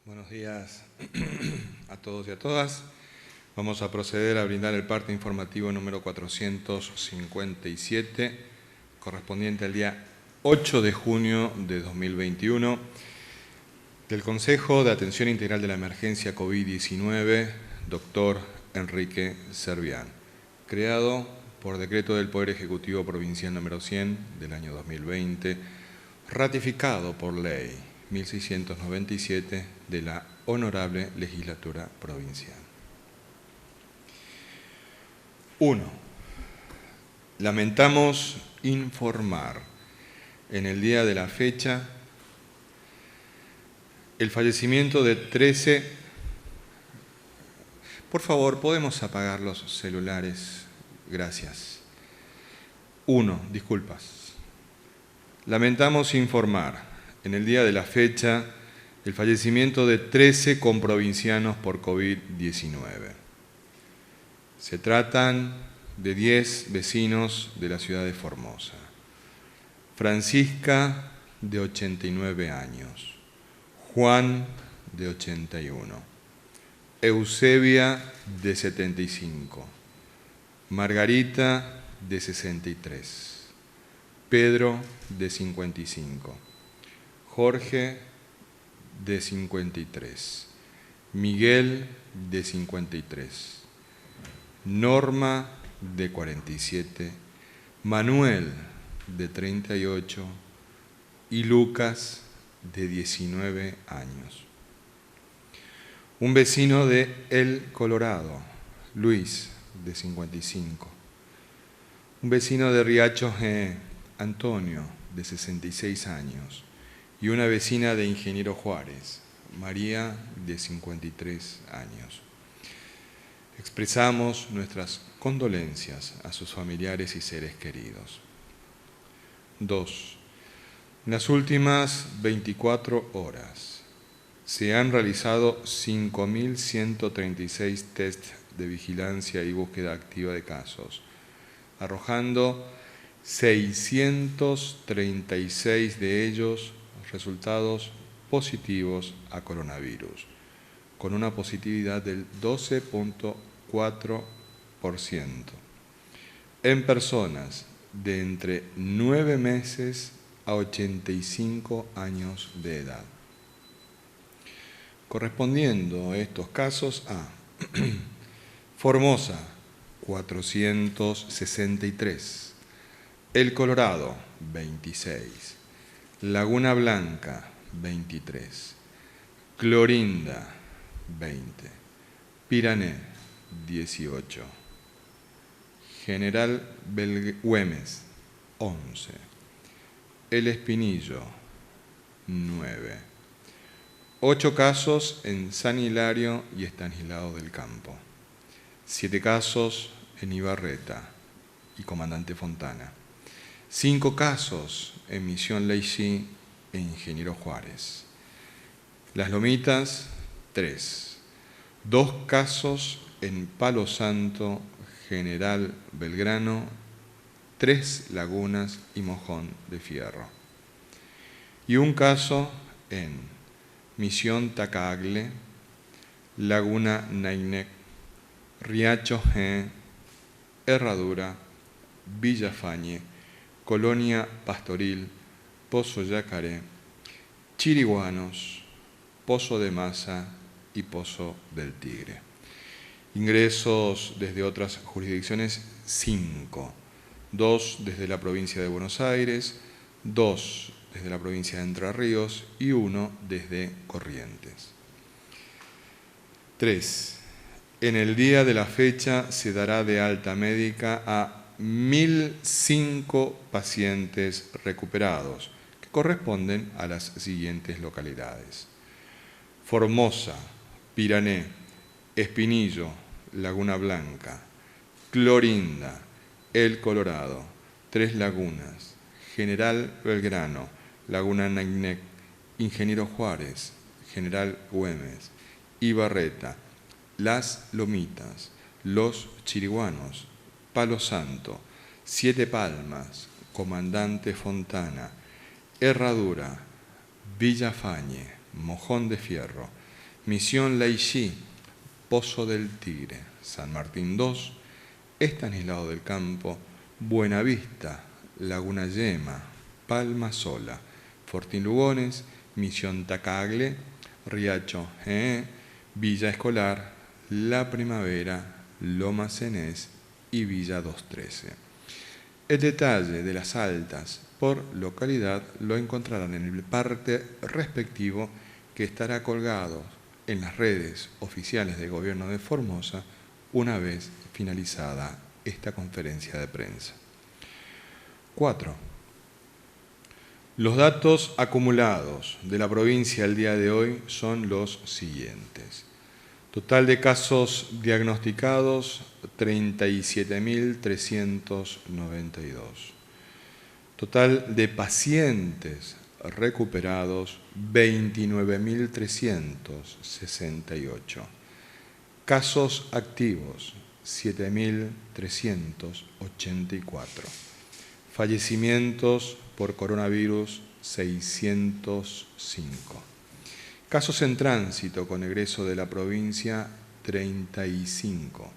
Buenos días a todos y a todas. Vamos a proceder a brindar el parte informativo número 457, correspondiente al día 8 de junio de 2021, del Consejo de Atención Integral de la Emergencia COVID-19, doctor Enrique Servián, creado por decreto del Poder Ejecutivo Provincial número 100 del año 2020, ratificado por ley 1697 de la Honorable Legislatura Provincial. 1. Lamentamos informar en el día de la fecha el fallecimiento de 13... Por favor, ¿podemos apagar los celulares? Gracias. 1. Disculpas. Lamentamos informar en el día de la fecha el fallecimiento de 13 comprovincianos por COVID-19. Se tratan de 10 vecinos de la ciudad de Formosa. Francisca, de 89 años. Juan, de 81. Eusebia, de 75. Margarita, de 63. Pedro, de 55. Jorge, de 53. Miguel, de 53. Norma, de 47. Manuel, de 38. Y Lucas, de 19 años. Un vecino de El Colorado, Luis, de 55. Un vecino de Riacho G, Antonio, de 66 años. Y una vecina de Ingeniero Juárez, María, de 53 años. Expresamos nuestras condolencias a sus familiares y seres queridos. 2. En las últimas 24 horas se han realizado 5.136 test de vigilancia y búsqueda activa de casos, arrojando 636 de ellos resultados positivos a coronavirus, con una positividad del 12.4% en personas de entre 9 meses a 85 años de edad. Correspondiendo estos casos a Formosa, 463, El Colorado, 26, Laguna Blanca, 23, Clorinda, 20, Pirané, 18, General Güemes, 11, El Espinillo, 9, 8 casos en San Hilario y Estanislao del Campo, 7 casos en Ibarreta y Comandante Fontana, 5 casos en Misión Leixí e Ingeniero Juárez. Las Lomitas, 3. 2 casos en Palo Santo, General Belgrano, 3 Lagunas y Mojón de Fierro. Y 1 caso en Misión Tacagle, Laguna Nainec, Riacho G, Herradura, Villa Fañe, Colonia Pastoril, Pozo Yacaré, Chiriguanos, Pozo de Masa y Pozo del Tigre. Ingresos desde otras jurisdicciones, 5. 2 desde la provincia de Buenos Aires, 2 desde la provincia de Entre Ríos y 1 desde Corrientes. 3. En el día de la fecha se dará de alta médica a 1.005 pacientes recuperados, que corresponden a las siguientes localidades: Formosa, Pirané, Espinillo, Laguna Blanca, Clorinda, El Colorado, 3 Lagunas, General Belgrano, Laguna Nainec, Ingeniero Juárez, General Güemes, Ibarreta, Las Lomitas, Los Chiriguanos, Palo Santo, 7 Palmas, Comandante Fontana, Herradura, Villa Fañe, Mojón de Fierro, Misión Laixí, Pozo del Tigre, San Martín 2, Estanislao del Campo, Buenavista, Laguna Yema, Palma Sola, Fortín Lugones, Misión Tacagle, Riacho Villa Escolar, La Primavera, Loma Cenés y Villa 213. El detalle de las altas por localidad lo encontrarán en el parte respectivo que estará colgado en las redes oficiales del Gobierno de Formosa una vez finalizada esta conferencia de prensa. 4. Los datos acumulados de la provincia al día de hoy son los siguientes. Total de casos diagnosticados, 37.392. Total de pacientes recuperados, 29.368. Casos activos, 7.384. Fallecimientos por coronavirus, 605. Casos en tránsito con egreso de la provincia, 35.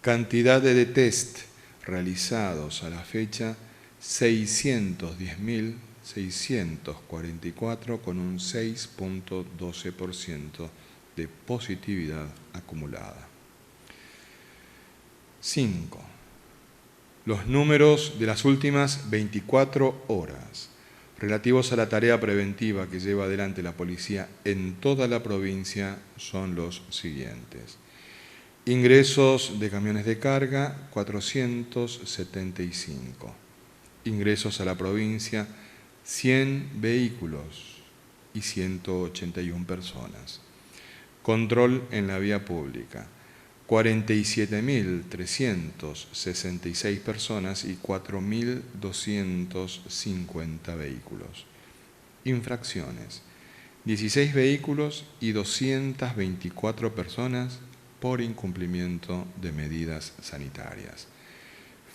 Cantidad de test realizados a la fecha, 610.644 con un 6.12% de positividad acumulada. 5. Los números de las últimas 24 horas relativos a la tarea preventiva que lleva adelante la policía en toda la provincia son los siguientes. Ingresos de camiones de carga, 475. Ingresos a la provincia, 100 vehículos y 181 personas. Control en la vía pública, 47.366 personas y 4.250 vehículos. Infracciones, 16 vehículos y 224 personas por incumplimiento de medidas sanitarias.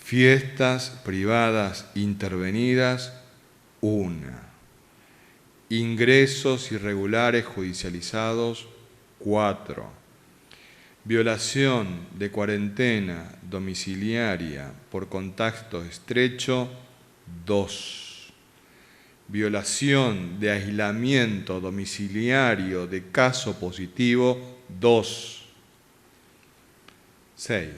Fiestas privadas intervenidas, 1. Ingresos irregulares judicializados, 4. Violación de cuarentena domiciliaria por contacto estrecho, 2. Violación de aislamiento domiciliario de caso positivo, 2. 6.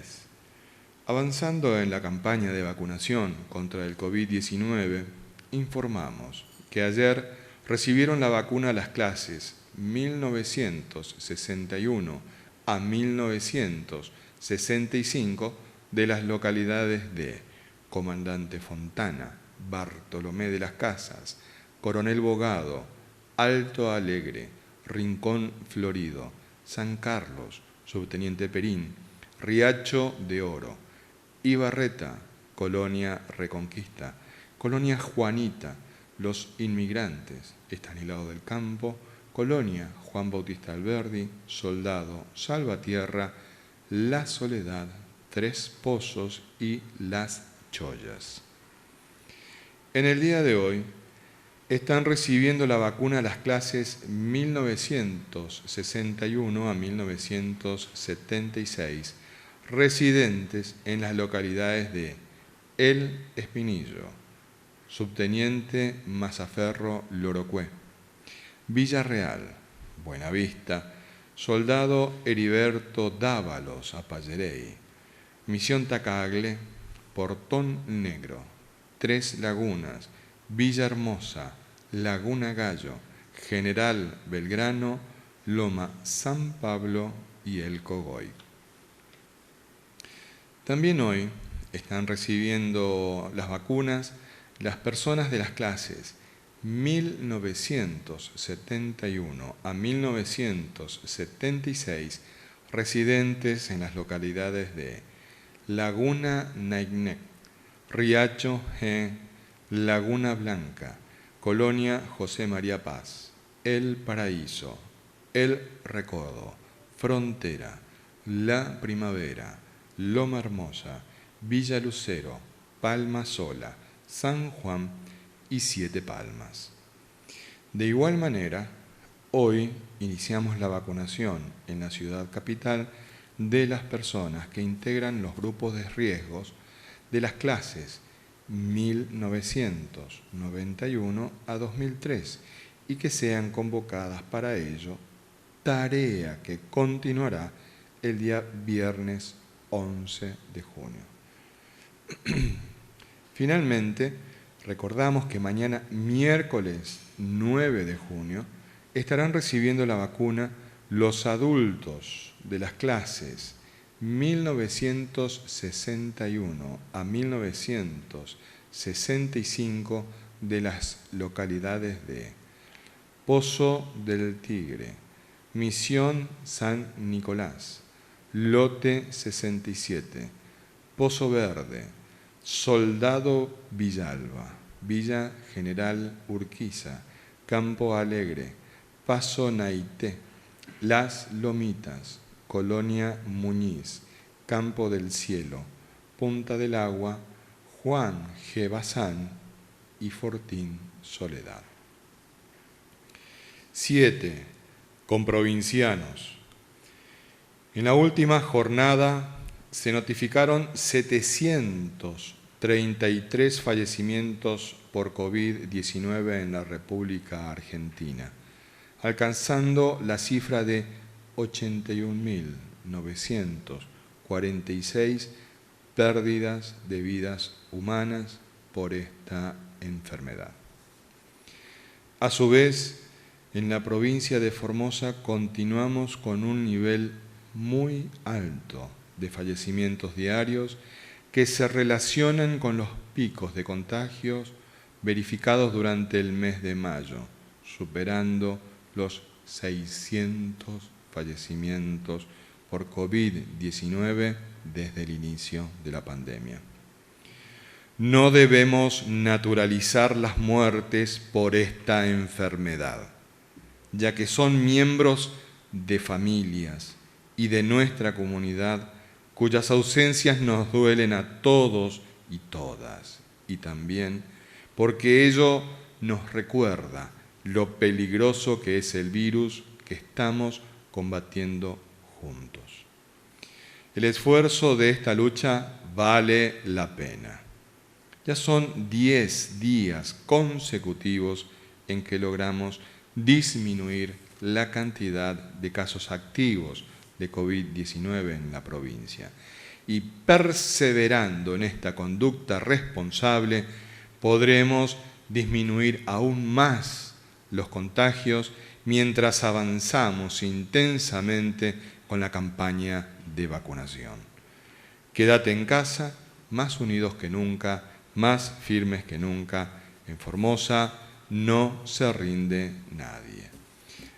Avanzando en la campaña de vacunación contra el COVID-19, informamos que ayer recibieron la vacuna las clases 1961 a 1965 de las localidades de Comandante Fontana, Bartolomé de las Casas, Coronel Bogado, Alto Alegre, Rincón Florido, San Carlos, Subteniente Perín, Riacho de Oro, Ibarreta, Colonia Reconquista, Colonia Juanita, Los Inmigrantes, Estanislao del Campo, Colonia Juan Bautista Alberdi, Soldado, Salvatierra, La Soledad, Tres Pozos y Las Chollas. En el día de hoy están recibiendo la vacuna las clases 1961 a 1976, residentes en las localidades de El Espinillo, Subteniente Mazaferro Lorocué, Villarreal, Buenavista, Soldado Heriberto Dávalos Apallerey, Misión Tacagle, Portón Negro, Tres Lagunas, Villahermosa, Laguna Gallo, General Belgrano, Loma San Pablo y El Cogoy. También hoy están recibiendo las vacunas las personas de las clases 1971 a 1976, residentes en las localidades de Laguna Nainec, Riacho G, Laguna Blanca, Colonia José María Paz, El Paraíso, El Recodo, Frontera, La Primavera, Loma Hermosa, Villa Lucero, Palma Sola, San Juan y Siete Palmas. De igual manera, Hoy iniciamos la vacunación en la ciudad capital de las personas que integran los grupos de riesgos de las clases 1991 a 2003 y que sean convocadas para ello, tarea que continuará el día viernes 11 de junio. Finalmente, recordamos que mañana, miércoles 9 de junio, estarán recibiendo la vacuna los adultos de las clases 1961 a 1965 de las localidades de Pozo del Tigre, Misión San Nicolás, Lote 67, Pozo Verde, Soldado Villalba, Villa General Urquiza, Campo Alegre, Paso Naité, Las Lomitas, Colonia Muñiz, Campo del Cielo, Punta del Agua, Juan G. Bazán y Fortín Soledad. 7. Con provincianos. En la última jornada se notificaron 733 fallecimientos por COVID-19 en la República Argentina, alcanzando la cifra de 81.946 pérdidas de vidas humanas por esta enfermedad. A su vez, en la provincia de Formosa continuamos con un nivel muy alto de fallecimientos diarios que se relacionan con los picos de contagios verificados durante el mes de mayo, superando los 600 fallecimientos por COVID-19 desde el inicio de la pandemia. No debemos naturalizar las muertes por esta enfermedad, ya que son miembros de familias y de nuestra comunidad cuyas ausencias nos duelen a todos y todas, y también porque ello nos recuerda lo peligroso que es el virus que estamos combatiendo juntos. El esfuerzo de esta lucha vale la pena. Ya son 10 días consecutivos en que logramos disminuir la cantidad de casos activos de COVID-19 en la provincia. Y perseverando en esta conducta responsable, podremos disminuir aún más los contagios mientras avanzamos intensamente con la campaña de vacunación. Quédate en casa, más unidos que nunca, más firmes que nunca. En Formosa no se rinde nadie.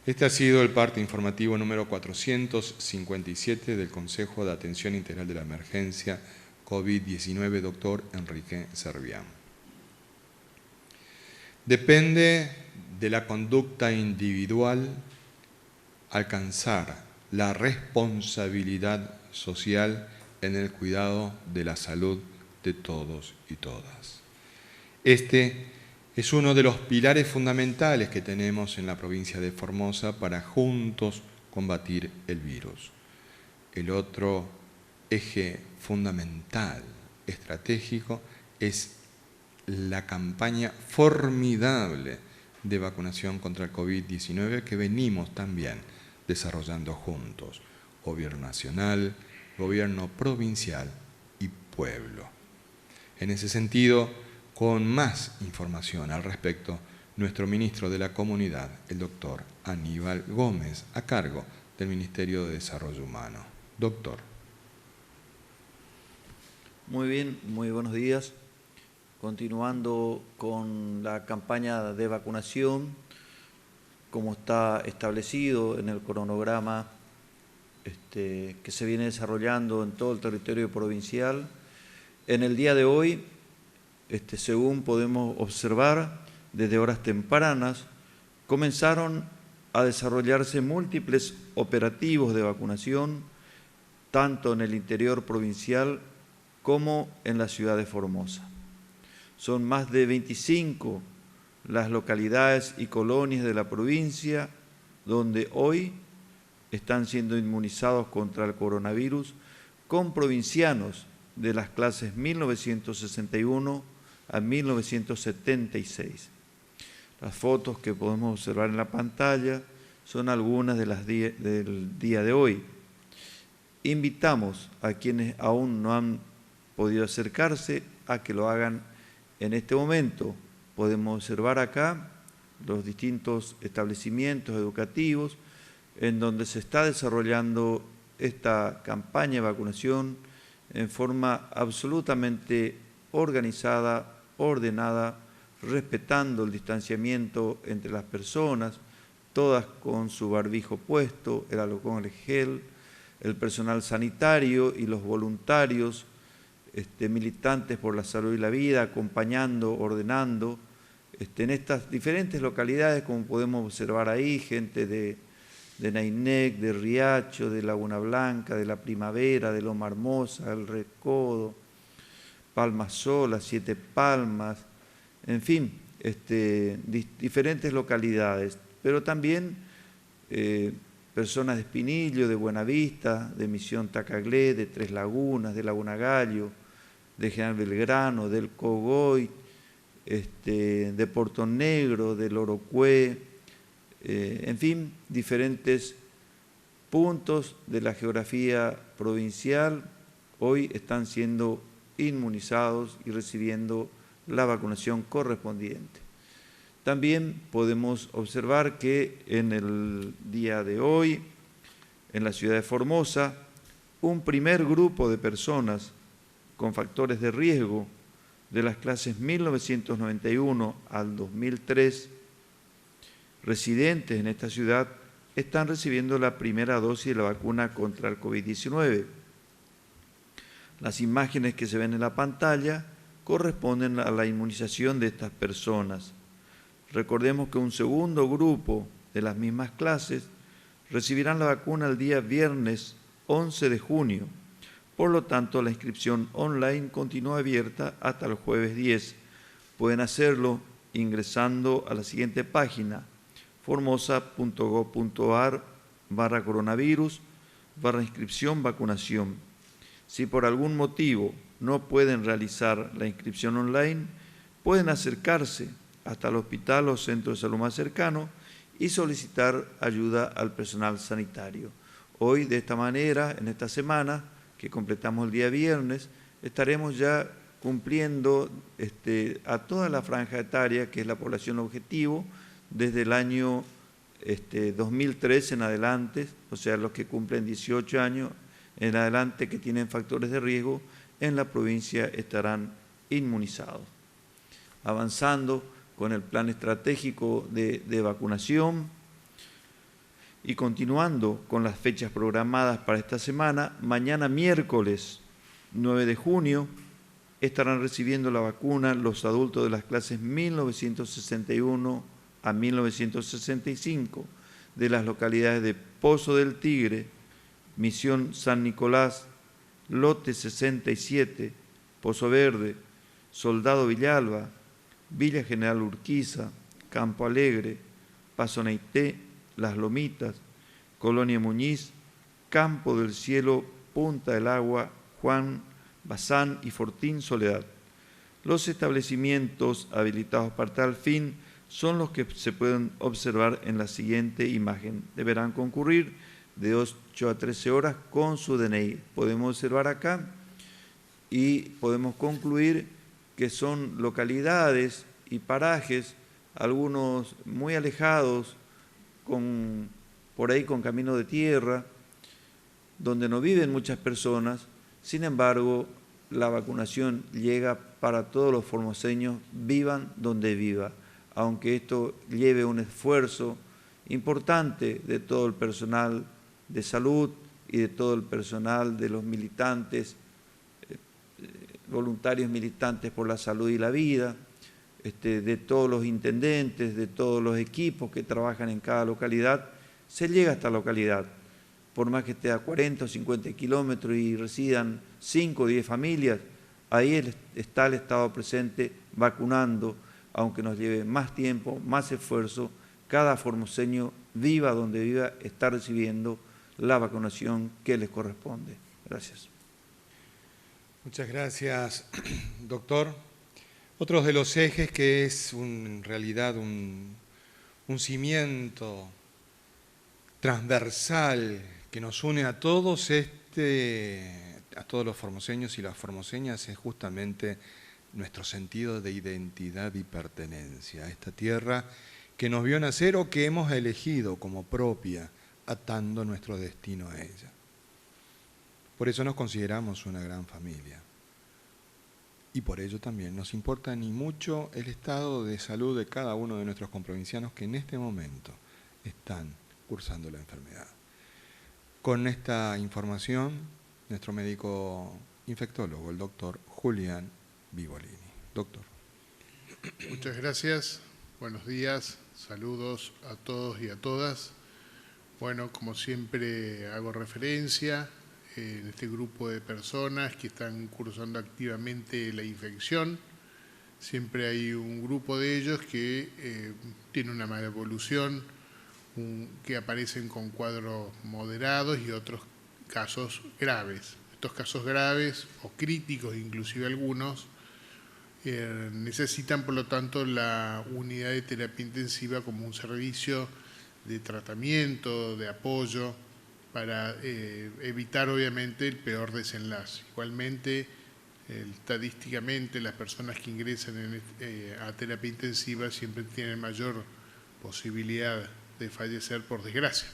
Este ha sido el parte informativo número 457 del Consejo de Atención Integral de la Emergencia COVID-19, doctor Enrique Servián. Depende de la conducta individual alcanzar la responsabilidad social en el cuidado de la salud de todos y todas. Este es uno de los pilares fundamentales que tenemos en la provincia de Formosa para juntos combatir el virus. El otro eje fundamental, estratégico, es la campaña formidable de vacunación contra el COVID-19 que venimos también desarrollando juntos, Gobierno Nacional, Gobierno Provincial y Pueblo. En ese sentido, con más información al respecto, nuestro ministro de la Comunidad, el doctor Aníbal Gómez, a cargo del Ministerio de Desarrollo Humano. Doctor. Muy bien, muy buenos días. Continuando con la campaña de vacunación, como está establecido en el cronograma que se viene desarrollando en todo el territorio provincial, en el día de hoy, según podemos observar, desde horas tempranas, comenzaron a desarrollarse múltiples operativos de vacunación, tanto en el interior provincial como en la ciudad de Formosa. Son más de 25 las localidades y colonias de la provincia donde hoy están siendo inmunizados contra el coronavirus con provincianos de las clases 1961 a 1976. Las fotos que podemos observar en la pantalla son algunas de las del día de hoy. Invitamos a quienes aún no han podido acercarse a que lo hagan en este momento. Podemos observar acá los distintos establecimientos educativos en donde se está desarrollando esta campaña de vacunación en forma absolutamente organizada, ordenada, respetando el distanciamiento entre las personas, todas con su barbijo puesto, el alcohol en gel, el personal sanitario y los voluntarios militantes por la salud y la vida, acompañando, ordenando, en estas diferentes localidades, como podemos observar ahí, gente de Nainec, de Riacho, de Laguna Blanca, de La Primavera, de Loma Hermosa, El Recodo, Palma Sola, Siete Palmas, en fin, diferentes localidades, pero también personas de Espinillo, de Buenavista, de Misión Tacaglé, de Tres Lagunas, de Laguna Gallo, de General Belgrano, del Cogoy, de Porto Negro, del Orocué, en fin, diferentes puntos de la geografía provincial hoy están siendo inmunizados y recibiendo la vacunación correspondiente. También podemos observar que en el día de hoy, en la ciudad de Formosa, un primer grupo de personas con factores de riesgo de las clases 1991 al 2003, residentes en esta ciudad, están recibiendo la primera dosis de la vacuna contra el COVID-19. Las imágenes que se ven en la pantalla corresponden a la inmunización de estas personas. Recordemos que un segundo grupo de las mismas clases recibirán la vacuna el día viernes 11 de junio. Por lo tanto, la inscripción online continúa abierta hasta el jueves 10. Pueden hacerlo ingresando a la siguiente página, formosa.gov.ar/coronavirus/inscripción vacunación. Si por algún motivo no pueden realizar la inscripción online, pueden acercarse hasta el hospital o centro de salud más cercano y solicitar ayuda al personal sanitario. Hoy, de esta manera, en esta semana, que completamos el día viernes, estaremos ya cumpliendo a toda la franja etaria, que es la población objetivo, desde el año 2003 en adelante, o sea, los que cumplen 18 años en adelante que tienen factores de riesgo, en la provincia estarán inmunizados. Avanzando con el plan estratégico de vacunación y continuando con las fechas programadas para esta semana, mañana miércoles 9 de junio estarán recibiendo la vacuna los adultos de las clases 1961 a 1965 de las localidades de Pozo del Tigre, Misión San Nicolás, Lote 67, Pozo Verde, Soldado Villalba, Villa General Urquiza, Campo Alegre, Paso Neité, Las Lomitas, Colonia Muñiz, Campo del Cielo, Punta del Agua, Juan, Bazán y Fortín Soledad. Los establecimientos habilitados para tal fin son los que se pueden observar en la siguiente imagen. Deberán concurrir de 8 a 13 horas con su DNI. Podemos observar acá y podemos concluir que son localidades y parajes, algunos muy alejados, por ahí con camino de tierra, donde no viven muchas personas. Sin embargo, la vacunación llega para todos los formoseños, vivan donde viva, aunque esto lleve un esfuerzo importante de todo el personal de salud y de todo el personal de los militantes, voluntarios militantes por la salud y la vida, de todos los intendentes, de todos los equipos que trabajan en cada localidad. Se llega a esta localidad, por más que esté a 40 o 50 kilómetros y residan 5 o 10 familias, ahí está el Estado presente vacunando, aunque nos lleve más tiempo, más esfuerzo, cada formoseño viva donde viva, está recibiendo la vacunación que les corresponde. Gracias. Muchas gracias, doctor. Otro de los ejes que es en realidad un cimiento transversal que nos une a todos, a todos los formoseños y las formoseñas, es justamente nuestro sentido de identidad y pertenencia a esta tierra que nos vio nacer o que hemos elegido como propia, atando nuestro destino a ella. Por eso nos consideramos una gran familia. Y por ello también nos importa ni mucho el estado de salud de cada uno de nuestros comprovincianos que en este momento están cursando la enfermedad. Con esta información, nuestro médico infectólogo, el doctor Julián Vigolini. Doctor. Muchas gracias. Buenos días. Saludos a todos y a todas. Bueno, como siempre hago referencia en este grupo de personas que están cursando activamente la infección. Siempre hay un grupo de ellos que tiene una mala evolución, que aparecen con cuadros moderados y otros casos graves. Estos casos graves o críticos, inclusive algunos, necesitan por lo tanto la unidad de terapia intensiva como un servicio de tratamiento, de apoyo, para evitar obviamente el peor desenlace. Igualmente, estadísticamente, las personas que ingresan a terapia intensiva siempre tienen mayor posibilidad de fallecer por desgracia.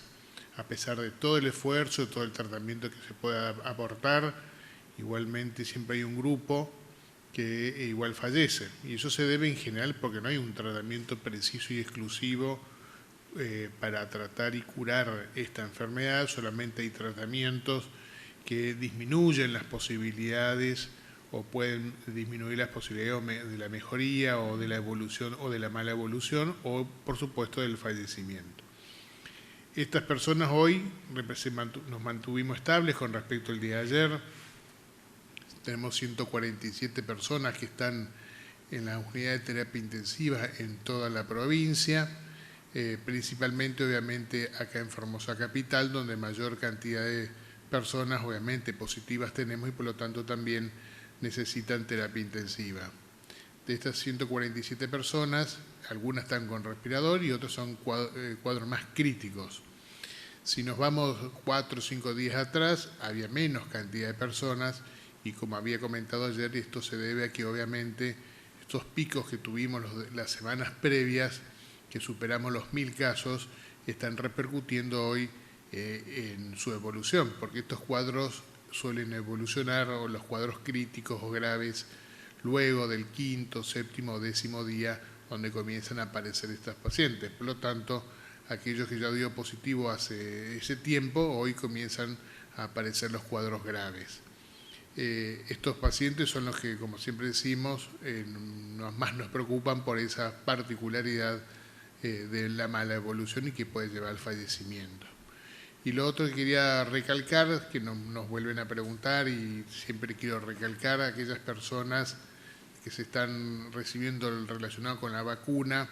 A pesar de todo el esfuerzo, todo el tratamiento que se pueda aportar, igualmente siempre hay un grupo que igual fallece. Y eso se debe en general porque no hay un tratamiento preciso y exclusivo para tratar y curar esta enfermedad. Solamente hay tratamientos que disminuyen las posibilidades o pueden disminuir las posibilidades de la mejoría o de la evolución o de la mala evolución o, por supuesto, del fallecimiento. Estas personas hoy nos mantuvimos estables con respecto al día de ayer. Tenemos 147 personas que están en la unidad de terapia intensiva en toda la provincia, principalmente obviamente acá en Formosa Capital, donde mayor cantidad de personas obviamente positivas tenemos y por lo tanto también necesitan terapia intensiva. De estas 147 personas, algunas están con respirador y otros son cuadros más críticos. Si nos vamos 4 o 5 días atrás, había menos cantidad de personas y como había comentado ayer, esto se debe a que obviamente estos picos que tuvimos las semanas previas, que superamos los 1000 casos, están repercutiendo hoy en su evolución, porque estos cuadros suelen evolucionar, o los cuadros críticos o graves, luego del 5º, 7º o 10º día, donde comienzan a aparecer estas pacientes. Por lo tanto, aquellos que ya dio positivo hace ese tiempo, hoy comienzan a aparecer los cuadros graves. Estos pacientes son los que, como siempre decimos, más nos preocupan por esa particularidad de la mala evolución y que puede llevar al fallecimiento. Y lo otro que quería recalcar, que nos vuelven a preguntar y siempre quiero recalcar a aquellas personas que se están recibiendo el relacionado con la vacuna,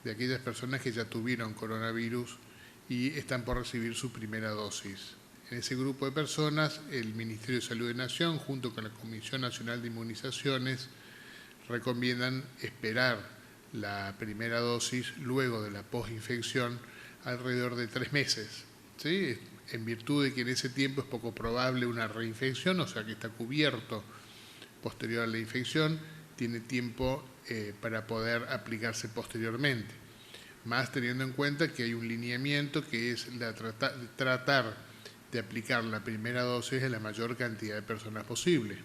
de aquellas personas que ya tuvieron coronavirus y están por recibir su primera dosis. En ese grupo de personas, el Ministerio de Salud de Nación, junto con la Comisión Nacional de Inmunizaciones, recomiendan esperar la primera dosis luego de la posinfección alrededor de 3 meses. ¿Sí? En virtud de que en ese tiempo es poco probable una reinfección, o sea que está cubierto posterior a la infección, tiene tiempo para poder aplicarse posteriormente. Más teniendo en cuenta que hay un lineamiento que es tratar de aplicar la primera dosis a la mayor cantidad de personas posible.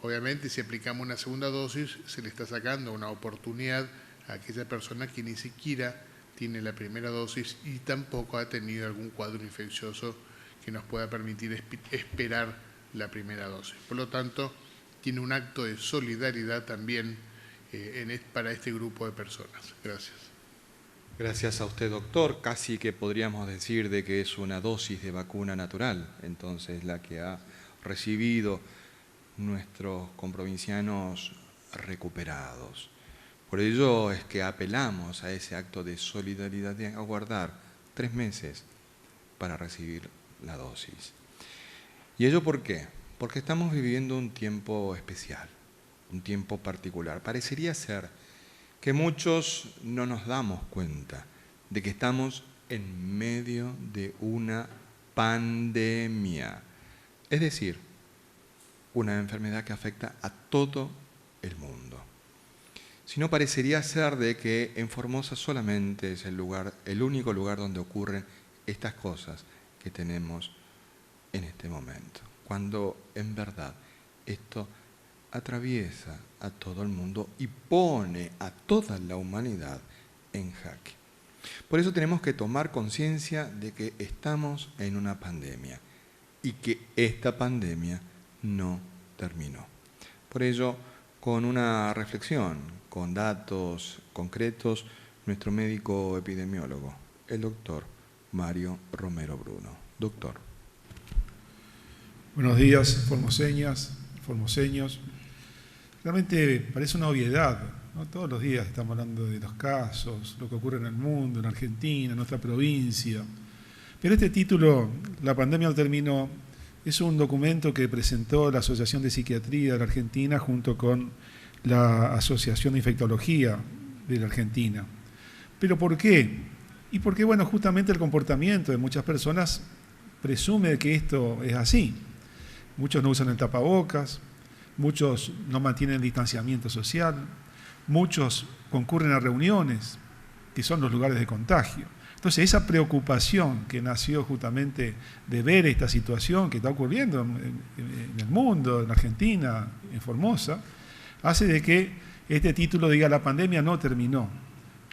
Obviamente, si aplicamos una segunda dosis, se le está sacando una oportunidad a aquella persona que ni siquiera tiene la primera dosis y tampoco ha tenido algún cuadro infeccioso que nos pueda permitir esperar la primera dosis. Por lo tanto, tiene un acto de solidaridad también para este grupo de personas. Gracias. Gracias a usted, doctor. Casi que podríamos decir de que es una dosis de vacuna natural, entonces la que ha recibido nuestros comprovincianos recuperados. Por ello es que apelamos a ese acto de solidaridad, de aguardar 3 meses para recibir la dosis. ¿Y ello por qué? Porque estamos viviendo un tiempo especial, un tiempo particular. Parecería ser que muchos no nos damos cuenta de que estamos en medio de una pandemia, es decir, una enfermedad que afecta a todo el mundo. Si no, parecería ser de que en Formosa solamente es el único lugar donde ocurren estas cosas que tenemos en este momento, cuando en verdad esto atraviesa a todo el mundo y pone a toda la humanidad en jaque. Por eso tenemos que tomar conciencia de que estamos en una pandemia y que esta pandemia no terminó. Por ello, con una reflexión, con datos concretos, nuestro médico epidemiólogo, el doctor Mario Romero Bruno. Doctor. Buenos días, formoseñas, formoseños. Realmente parece una obviedad, ¿no? Todos los días estamos hablando de los casos, lo que ocurre en el mundo, en Argentina, en nuestra provincia. Pero este título, La pandemia no terminó, es un documento que presentó la Asociación de Psiquiatría de la Argentina junto con la Asociación de Infectología de la Argentina. ¿Pero por qué? Y porque, bueno, justamente el comportamiento de muchas personas presume que esto es así. Muchos no usan el tapabocas, muchos no mantienen el distanciamiento social, muchos concurren a reuniones, que son los lugares de contagio. Entonces, esa preocupación que nació justamente de ver esta situación que está ocurriendo en el mundo, en Argentina, en Formosa, hace de que este título diga la pandemia no terminó.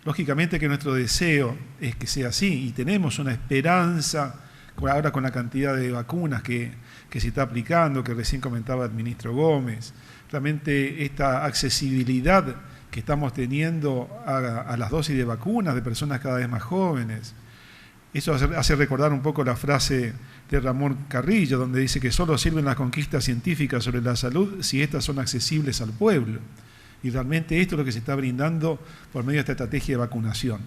Lógicamente que nuestro deseo es que sea así y tenemos una esperanza ahora con la cantidad de vacunas que se está aplicando, que recién comentaba el ministro Gómez. Realmente esta accesibilidad que estamos teniendo a las dosis de vacunas de personas cada vez más jóvenes. Eso hace recordar un poco la frase de Ramón Carrillo, donde dice que solo sirven las conquistas científicas sobre la salud si estas son accesibles al pueblo. Y realmente esto es lo que se está brindando por medio de esta estrategia de vacunación.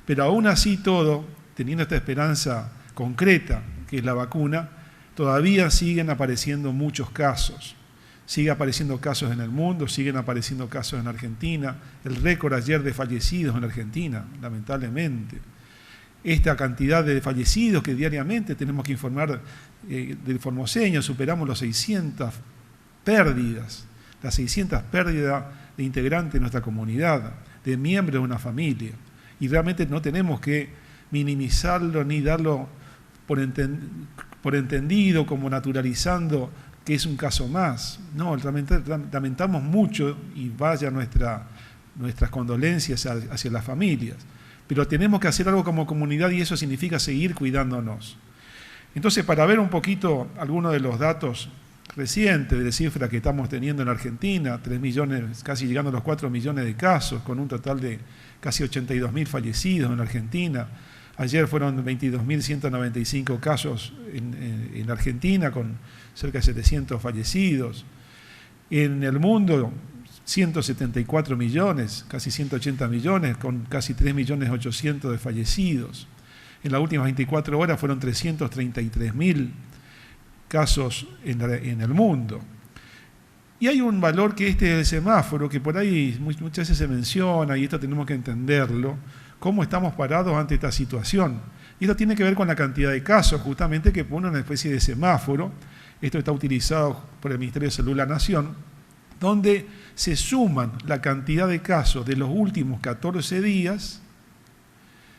Pero aún así todo, teniendo esta esperanza concreta, que es la vacuna, todavía siguen apareciendo muchos casos. Siguen apareciendo casos en el mundo, siguen apareciendo casos en Argentina. El récord ayer de fallecidos en Argentina, lamentablemente. Esta cantidad de fallecidos que diariamente tenemos que informar del formoseño, superamos los 600 pérdidas, las 600 pérdidas de integrantes de nuestra comunidad, de miembros de una familia. Y realmente no tenemos que minimizarlo ni darlo por entendido, como naturalizando que es un caso más. No, lamentamos mucho y vaya nuestras condolencias hacia las familias. Pero tenemos que hacer algo como comunidad y eso significa seguir cuidándonos. Entonces, para ver un poquito algunos de los datos recientes de cifras que estamos teniendo en Argentina, 3 millones, casi llegando a los 4 millones de casos, con un total de casi 82.000 fallecidos en Argentina. Ayer fueron 22.195 casos en Argentina, con cerca de 700 fallecidos. En el mundo, 174 millones, casi 180 millones, con casi 3.800.000 de fallecidos. En las últimas 24 horas fueron 333.000 casos en el mundo. Y hay un valor que este es el semáforo, que por ahí muchas veces se menciona, y esto tenemos que entenderlo, cómo estamos parados ante esta situación. Y esto tiene que ver con la cantidad de casos, justamente, que pone una especie de semáforo. Esto está utilizado por el Ministerio de Salud de la Nación, donde se suman la cantidad de casos de los últimos 14 días,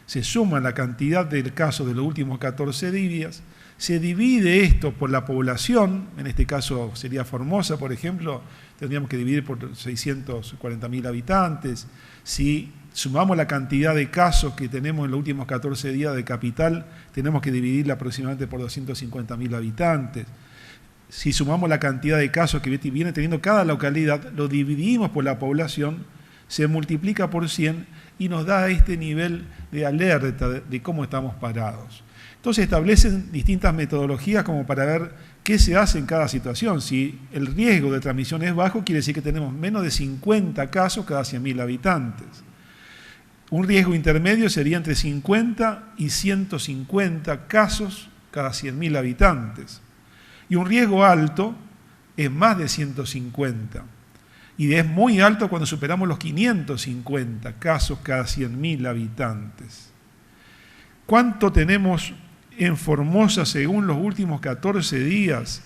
se suma la cantidad de casos de los últimos 14 días, se divide esto por la población, en este caso sería Formosa, por ejemplo, tendríamos que dividir por 640.000 habitantes. Si sumamos la cantidad de casos que tenemos en los últimos 14 días de capital, tenemos que dividirla aproximadamente por 250.000 habitantes. Si sumamos la cantidad de casos que viene teniendo cada localidad, lo dividimos por la población, se multiplica por 100 y nos da este nivel de alerta de cómo estamos parados. Entonces establecen distintas metodologías como para ver qué se hace en cada situación. Si el riesgo de transmisión es bajo, quiere decir que tenemos menos de 50 casos cada 100.000 habitantes. Un riesgo intermedio sería entre 50 y 150 casos cada 100.000 habitantes. Y un riesgo alto es más de 150. Y es muy alto cuando superamos los 550 casos cada 100.000 habitantes. ¿Cuánto tenemos en Formosa según los últimos 14 días?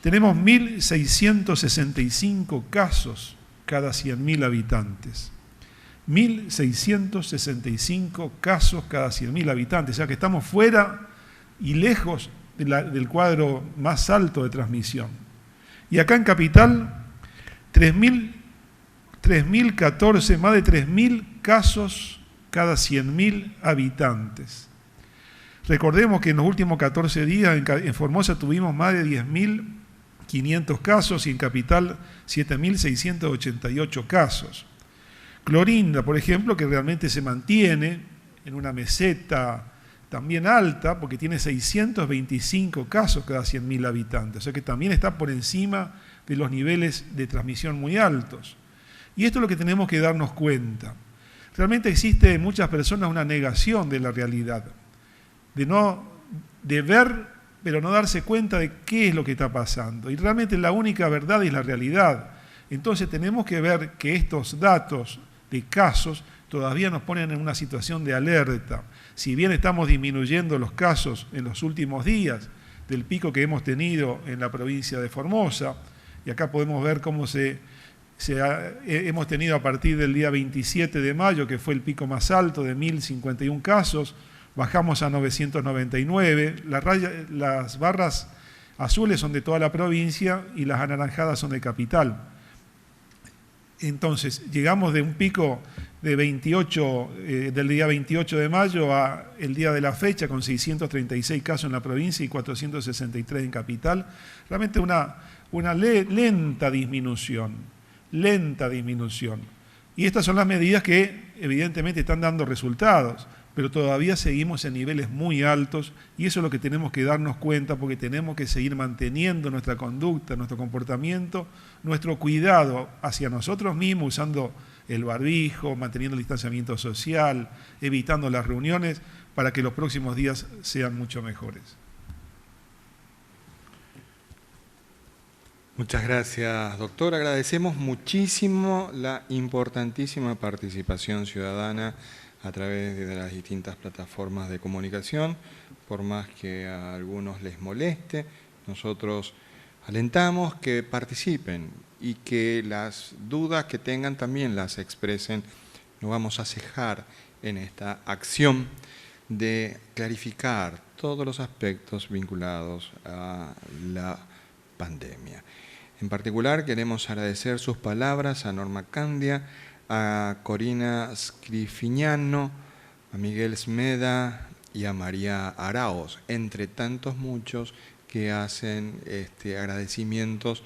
Tenemos 1.665 casos cada 100.000 habitantes. 1.665 casos cada 100.000 habitantes, o sea que estamos fuera y lejos del cuadro más alto de transmisión. Y acá en Capital, 3.014, más de 3.000 casos cada 100.000 habitantes. Recordemos que en los últimos 14 días en Formosa tuvimos más de 10.500 casos y en Capital 7.688 casos. Clorinda, por ejemplo, que realmente se mantiene en una meseta también alta, porque tiene 625 casos cada 100.000 habitantes, o sea que también está por encima de los niveles de transmisión muy altos. Y esto es lo que tenemos que darnos cuenta. Realmente existe en muchas personas una negación de la realidad, de ver, pero no darse cuenta de qué es lo que está pasando. Y realmente la única verdad es la realidad. Entonces tenemos que ver que estos datos de casos todavía nos ponen en una situación de alerta. Si bien estamos disminuyendo los casos en los últimos días del pico que hemos tenido en la provincia de Formosa, y acá podemos ver cómo hemos tenido a partir del día 27 de mayo, que fue el pico más alto de 1.051 casos, bajamos a 999, las barras azules son de toda la provincia y las anaranjadas son de Capital. Entonces, llegamos de un pico de 28, del día 28 de mayo a el día de la fecha, con 636 casos en la provincia y 463 en Capital. Realmente una lenta disminución. Y estas son las medidas que evidentemente están dando resultados, pero todavía seguimos en niveles muy altos y eso es lo que tenemos que darnos cuenta, porque tenemos que seguir manteniendo nuestra conducta, nuestro comportamiento, nuestro cuidado hacia nosotros mismos, usando el barbijo, manteniendo el distanciamiento social, evitando las reuniones, para que los próximos días sean mucho mejores. Muchas gracias, doctor. Agradecemos muchísimo la importantísima participación ciudadana a través de las distintas plataformas de comunicación. Por más que a algunos les moleste, nosotros alentamos que participen y que las dudas que tengan también las expresen. No vamos a cejar en esta acción de clarificar todos los aspectos vinculados a la pandemia. En particular, queremos agradecer sus palabras a Norma Candia, a Corina Scrifignano, a Miguel Smeda y a María Araoz, entre tantos muchos que hacen agradecimientos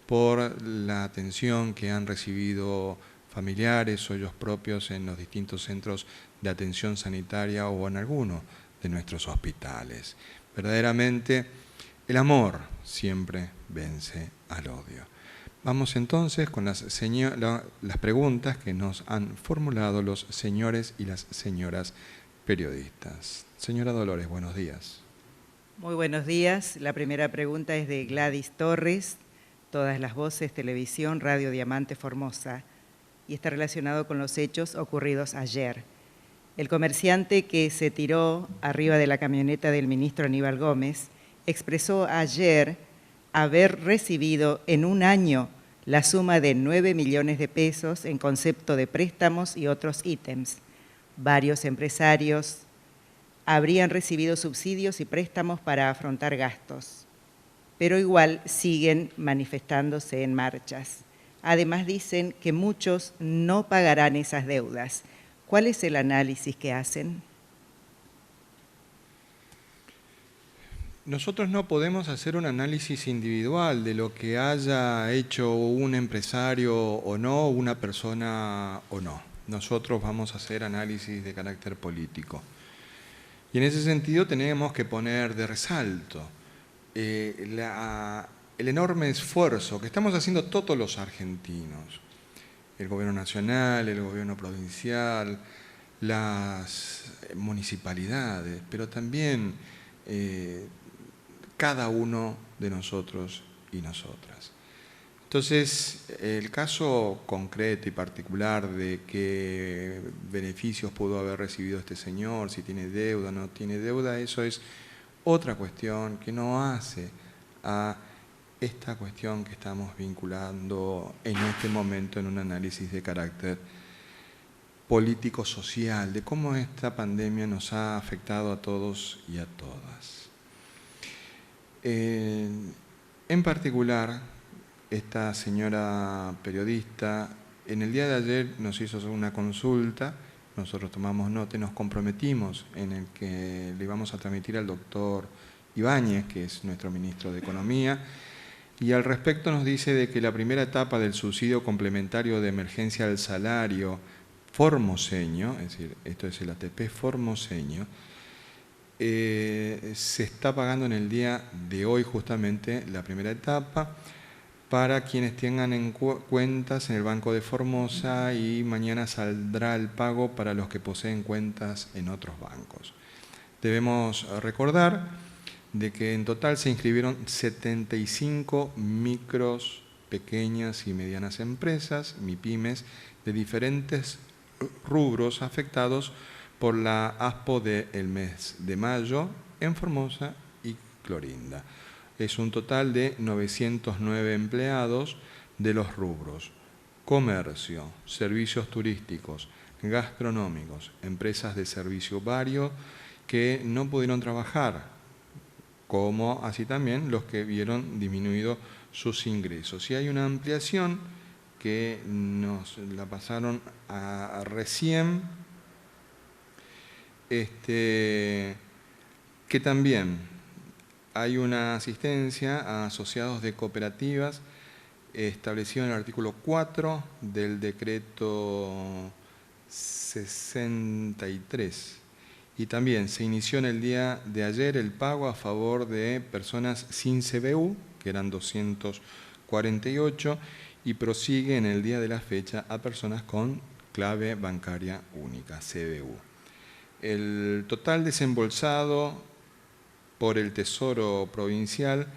por la atención que han recibido familiares o ellos propios en los distintos centros de atención sanitaria o en alguno de nuestros hospitales. Verdaderamente, el amor siempre vence al odio. Vamos entonces con las preguntas que nos han formulado los señores y las señoras periodistas. Señora Dolores, buenos días. Muy buenos días. La primera pregunta es de Gladys Torres, Todas las Voces, Televisión, Radio Diamante Formosa, y está relacionado con los hechos ocurridos ayer. El comerciante que se tiró arriba de la camioneta del ministro Aníbal Gómez expresó ayer haber recibido en un año la suma de 9 millones de pesos en concepto de préstamos y otros ítems. Varios empresarios habrían recibido subsidios y préstamos para afrontar gastos, pero igual siguen manifestándose en marchas. Además dicen que muchos no pagarán esas deudas. ¿Cuál es el análisis que hacen? Nosotros no podemos hacer un análisis individual de lo que haya hecho un empresario o no, una persona o no. Nosotros vamos a hacer análisis de carácter político. Y en ese sentido tenemos que poner de resalto el enorme esfuerzo que estamos haciendo todos los argentinos, el gobierno nacional, el gobierno provincial, las municipalidades, pero también cada uno de nosotros y nosotras. Entonces, el caso concreto y particular de qué beneficios pudo haber recibido este señor, si tiene deuda o no tiene deuda, eso es otra cuestión que no hace a esta cuestión que estamos vinculando en este momento en un análisis de carácter político-social, de cómo esta pandemia nos ha afectado a todos y a todas. En particular, esta señora periodista, en el día de ayer nos hizo una consulta, nosotros tomamos nota y nos comprometimos en el que le íbamos a transmitir al doctor Ibáñez, que es nuestro ministro de Economía, y al respecto nos dice de que la primera etapa del subsidio complementario de emergencia al salario formoseño, es decir, esto es el ATP formoseño, se está pagando en el día de hoy justamente la primera etapa para quienes tengan cuentas en el Banco de Formosa, y mañana saldrá el pago para los que poseen cuentas en otros bancos. Debemos recordar de que en total se inscribieron 75 micros, pequeñas y medianas empresas, MIPYMES, de diferentes rubros afectados por la ASPO del mes de mayo en Formosa y Clorinda. Es un total de 909 empleados de los rubros comercio, servicios turísticos, gastronómicos, empresas de servicio varios que no pudieron trabajar, como así también los que vieron disminuido sus ingresos. Y hay una ampliación que nos la pasaron a recién, que también hay una asistencia a asociados de cooperativas establecido en el artículo 4 del decreto 63. Y también se inició en el día de ayer el pago a favor de personas sin CBU, que eran 248, y prosigue en el día de la fecha a personas con clave bancaria única, CBU. El total desembolsado por el Tesoro Provincial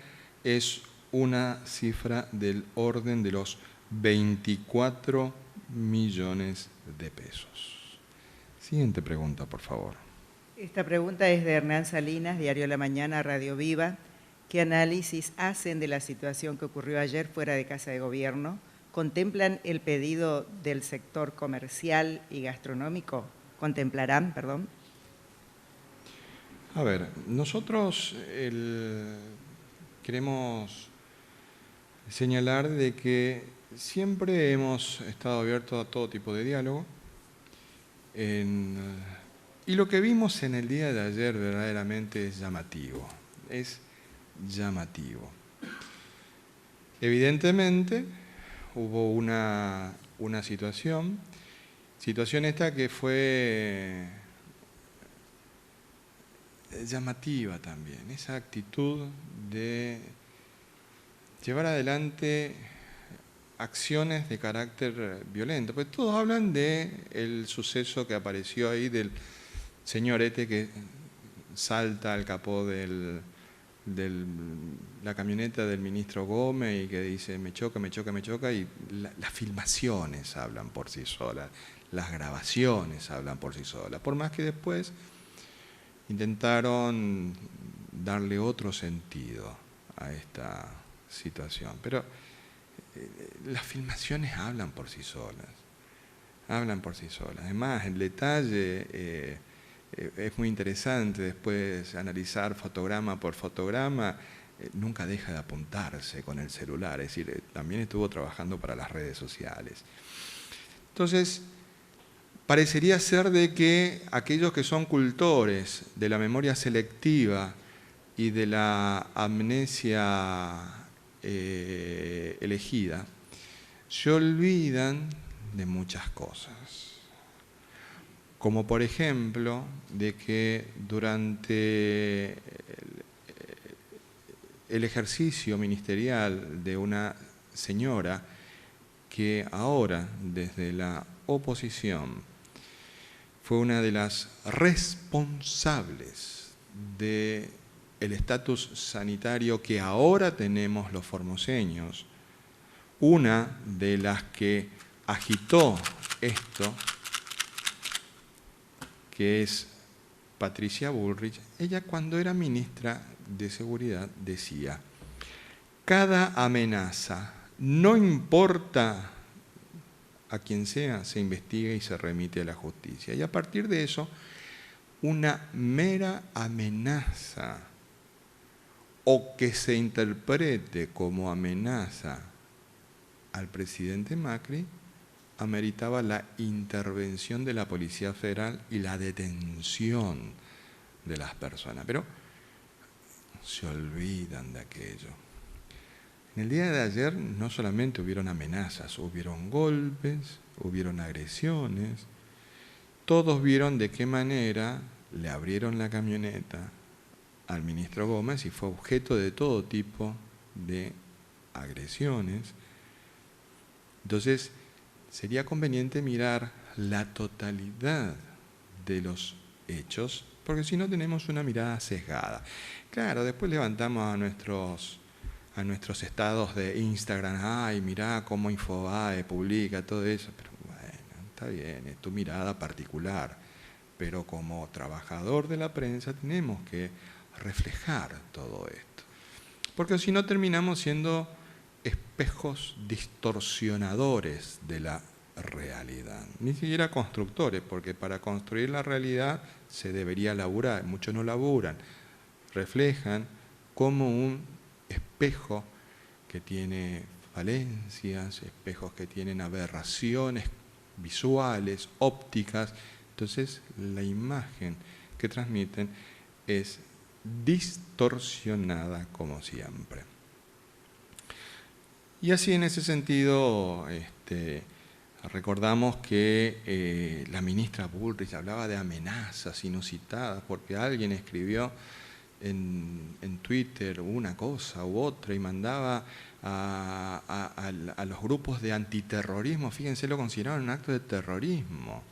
es una cifra del orden de los 24 millones de pesos. Siguiente pregunta, por favor. Esta pregunta es de Hernán Salinas, Diario La Mañana, Radio Viva. ¿Qué análisis hacen de la situación que ocurrió ayer fuera de Casa de Gobierno? ¿Contemplan el pedido del sector comercial y gastronómico? ¿Contemplarán, perdón? A ver, nosotros queremos señalar de que siempre hemos estado abiertos a todo tipo de diálogo. Y lo que vimos en el día de ayer verdaderamente es llamativo. Es llamativo. Evidentemente hubo una situación esta que fue llamativa también, esa actitud de llevar adelante acciones de carácter violento, pues todos hablan del suceso que apareció ahí del señor que salta al capó de la camioneta del ministro Gómez y que dice me choca, y las filmaciones hablan por sí solas, las grabaciones hablan por sí solas, por más que después intentaron darle otro sentido a esta situación, pero las filmaciones hablan por sí solas, Además, el detalle es muy interesante después analizar fotograma por fotograma, nunca deja de apuntarse con el celular, es decir, también estuvo trabajando para las redes sociales. Entonces, parecería ser de que aquellos que son cultores de la memoria selectiva y de la amnesia elegida, se olvidan de muchas cosas. Como por ejemplo, de que durante el ejercicio ministerial de una señora que ahora, desde la oposición, fue una de las responsables del estatus sanitario que ahora tenemos los formoseños. Una de las que agitó esto, que es Patricia Bullrich, ella cuando era ministra de Seguridad decía: cada amenaza, no importa a quien sea, se investiga y se remite a la justicia. Y a partir de eso, una mera amenaza o que se interprete como amenaza al presidente Macri ameritaba la intervención de la Policía Federal y la detención de las personas. Pero se olvidan de aquello. En el día de ayer no solamente hubieron amenazas, hubieron golpes, hubieron agresiones. Todos vieron de qué manera le abrieron la camioneta al ministro Gómez y fue objeto de todo tipo de agresiones. Entonces, sería conveniente mirar la totalidad de los hechos, porque si no tenemos una mirada sesgada. Claro, después levantamos a nuestros estados de Instagram, ay, mirá cómo Infobae publica todo eso, pero bueno, está bien, es tu mirada particular, pero como trabajador de la prensa tenemos que reflejar todo esto, porque si no terminamos siendo espejos distorsionadores de la realidad, ni siquiera constructores, porque para construir la realidad se debería laburar, muchos no laburan, reflejan como un espejo que tiene falencias, espejos que tienen aberraciones visuales, ópticas. Entonces, la imagen que transmiten es distorsionada como siempre. Y así, en ese sentido, recordamos que la ministra Bullrich hablaba de amenazas inusitadas porque alguien escribió en Twitter una cosa u otra y mandaba a los grupos de antiterrorismo, fíjense, lo consideraron un acto de terrorismo.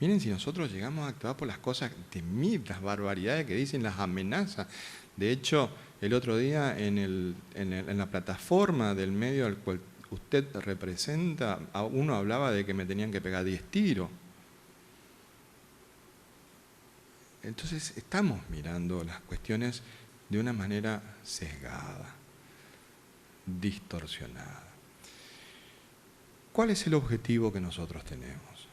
Miren si nosotros llegamos a actuar por las cosas temibles, las barbaridades que dicen, las amenazas. De hecho, el otro día en la plataforma del medio al cual usted representa, uno hablaba de que me tenían que pegar 10 tiros. Entonces estamos mirando las cuestiones de una manera sesgada, distorsionada. ¿Cuál es el objetivo que nosotros tenemos?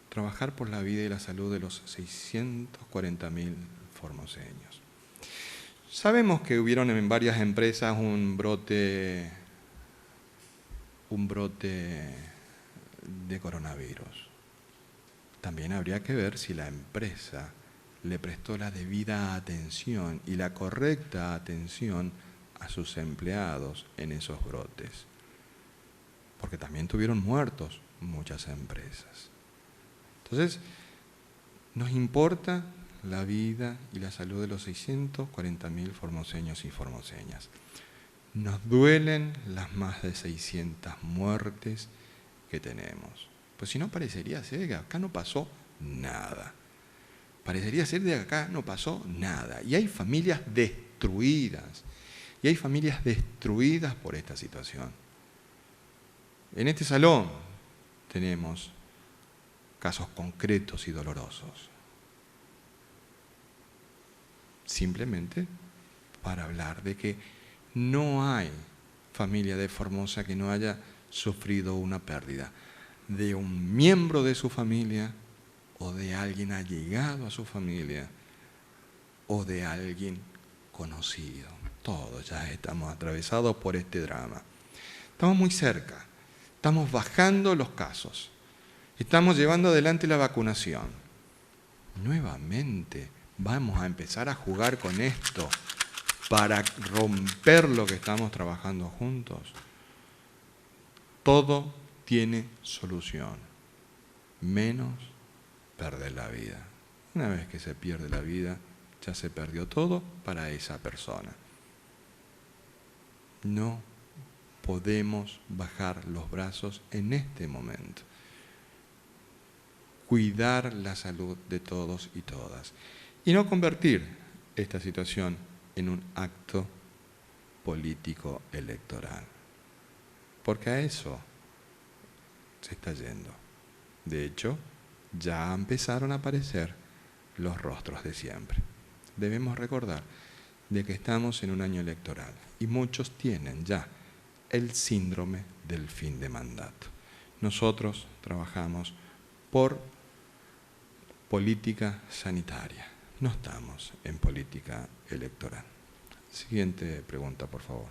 Trabajar por la vida y la salud de los 640.000 formoseños. Sabemos que hubieron en varias empresas un brote de coronavirus. También habría que ver si la empresa le prestó la debida atención y la correcta atención a sus empleados en esos brotes. Porque también tuvieron muertos muchas empresas. Entonces, nos importa la vida y la salud de los 640.000 formoseños y formoseñas. Nos duelen las más de 600 muertes que tenemos. Pues si no, parecería ser que acá no pasó nada. Parecería ser que acá no pasó nada. Y hay familias destruidas. Y hay familias destruidas por esta situación. En este salón tenemos casos concretos y dolorosos. Simplemente para hablar de que no hay familia de Formosa que no haya sufrido una pérdida de un miembro de su familia o de alguien allegado a su familia o de alguien conocido. Todos ya estamos atravesados por este drama. Estamos muy cerca, estamos bajando los casos, estamos llevando adelante la vacunación. Nuevamente vamos a empezar a jugar con esto para romper lo que estamos trabajando juntos. Todo tiene solución, menos perder la vida. Una vez que se pierde la vida, ya se perdió todo para esa persona. No podemos bajar los brazos en este momento. cuidar la salud de todos y todas y no convertir esta situación en un acto político electoral, porque a eso se está yendo. De hecho, ya empezaron a aparecer los rostros de siempre. Debemos recordar de que estamos en un año electoral y muchos tienen ya el síndrome del fin de mandato. Nosotros trabajamos por política sanitaria, no estamos en política electoral. Siguiente pregunta, por favor.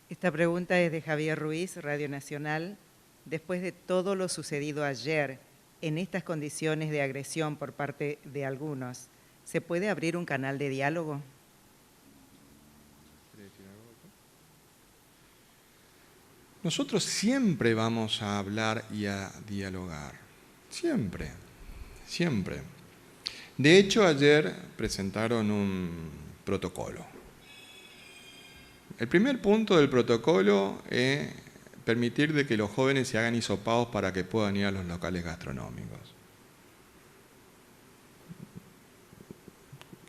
Esta pregunta es de Javier Ruiz, Radio Nacional. Después de todo lo sucedido ayer, en estas condiciones de agresión por parte de algunos, ¿se puede abrir un canal de diálogo? Nosotros siempre vamos a hablar y a dialogar, siempre, siempre. De hecho, ayer presentaron un protocolo. El primer punto del protocolo es permitir de que los jóvenes se hagan hisopados para que puedan ir a los locales gastronómicos.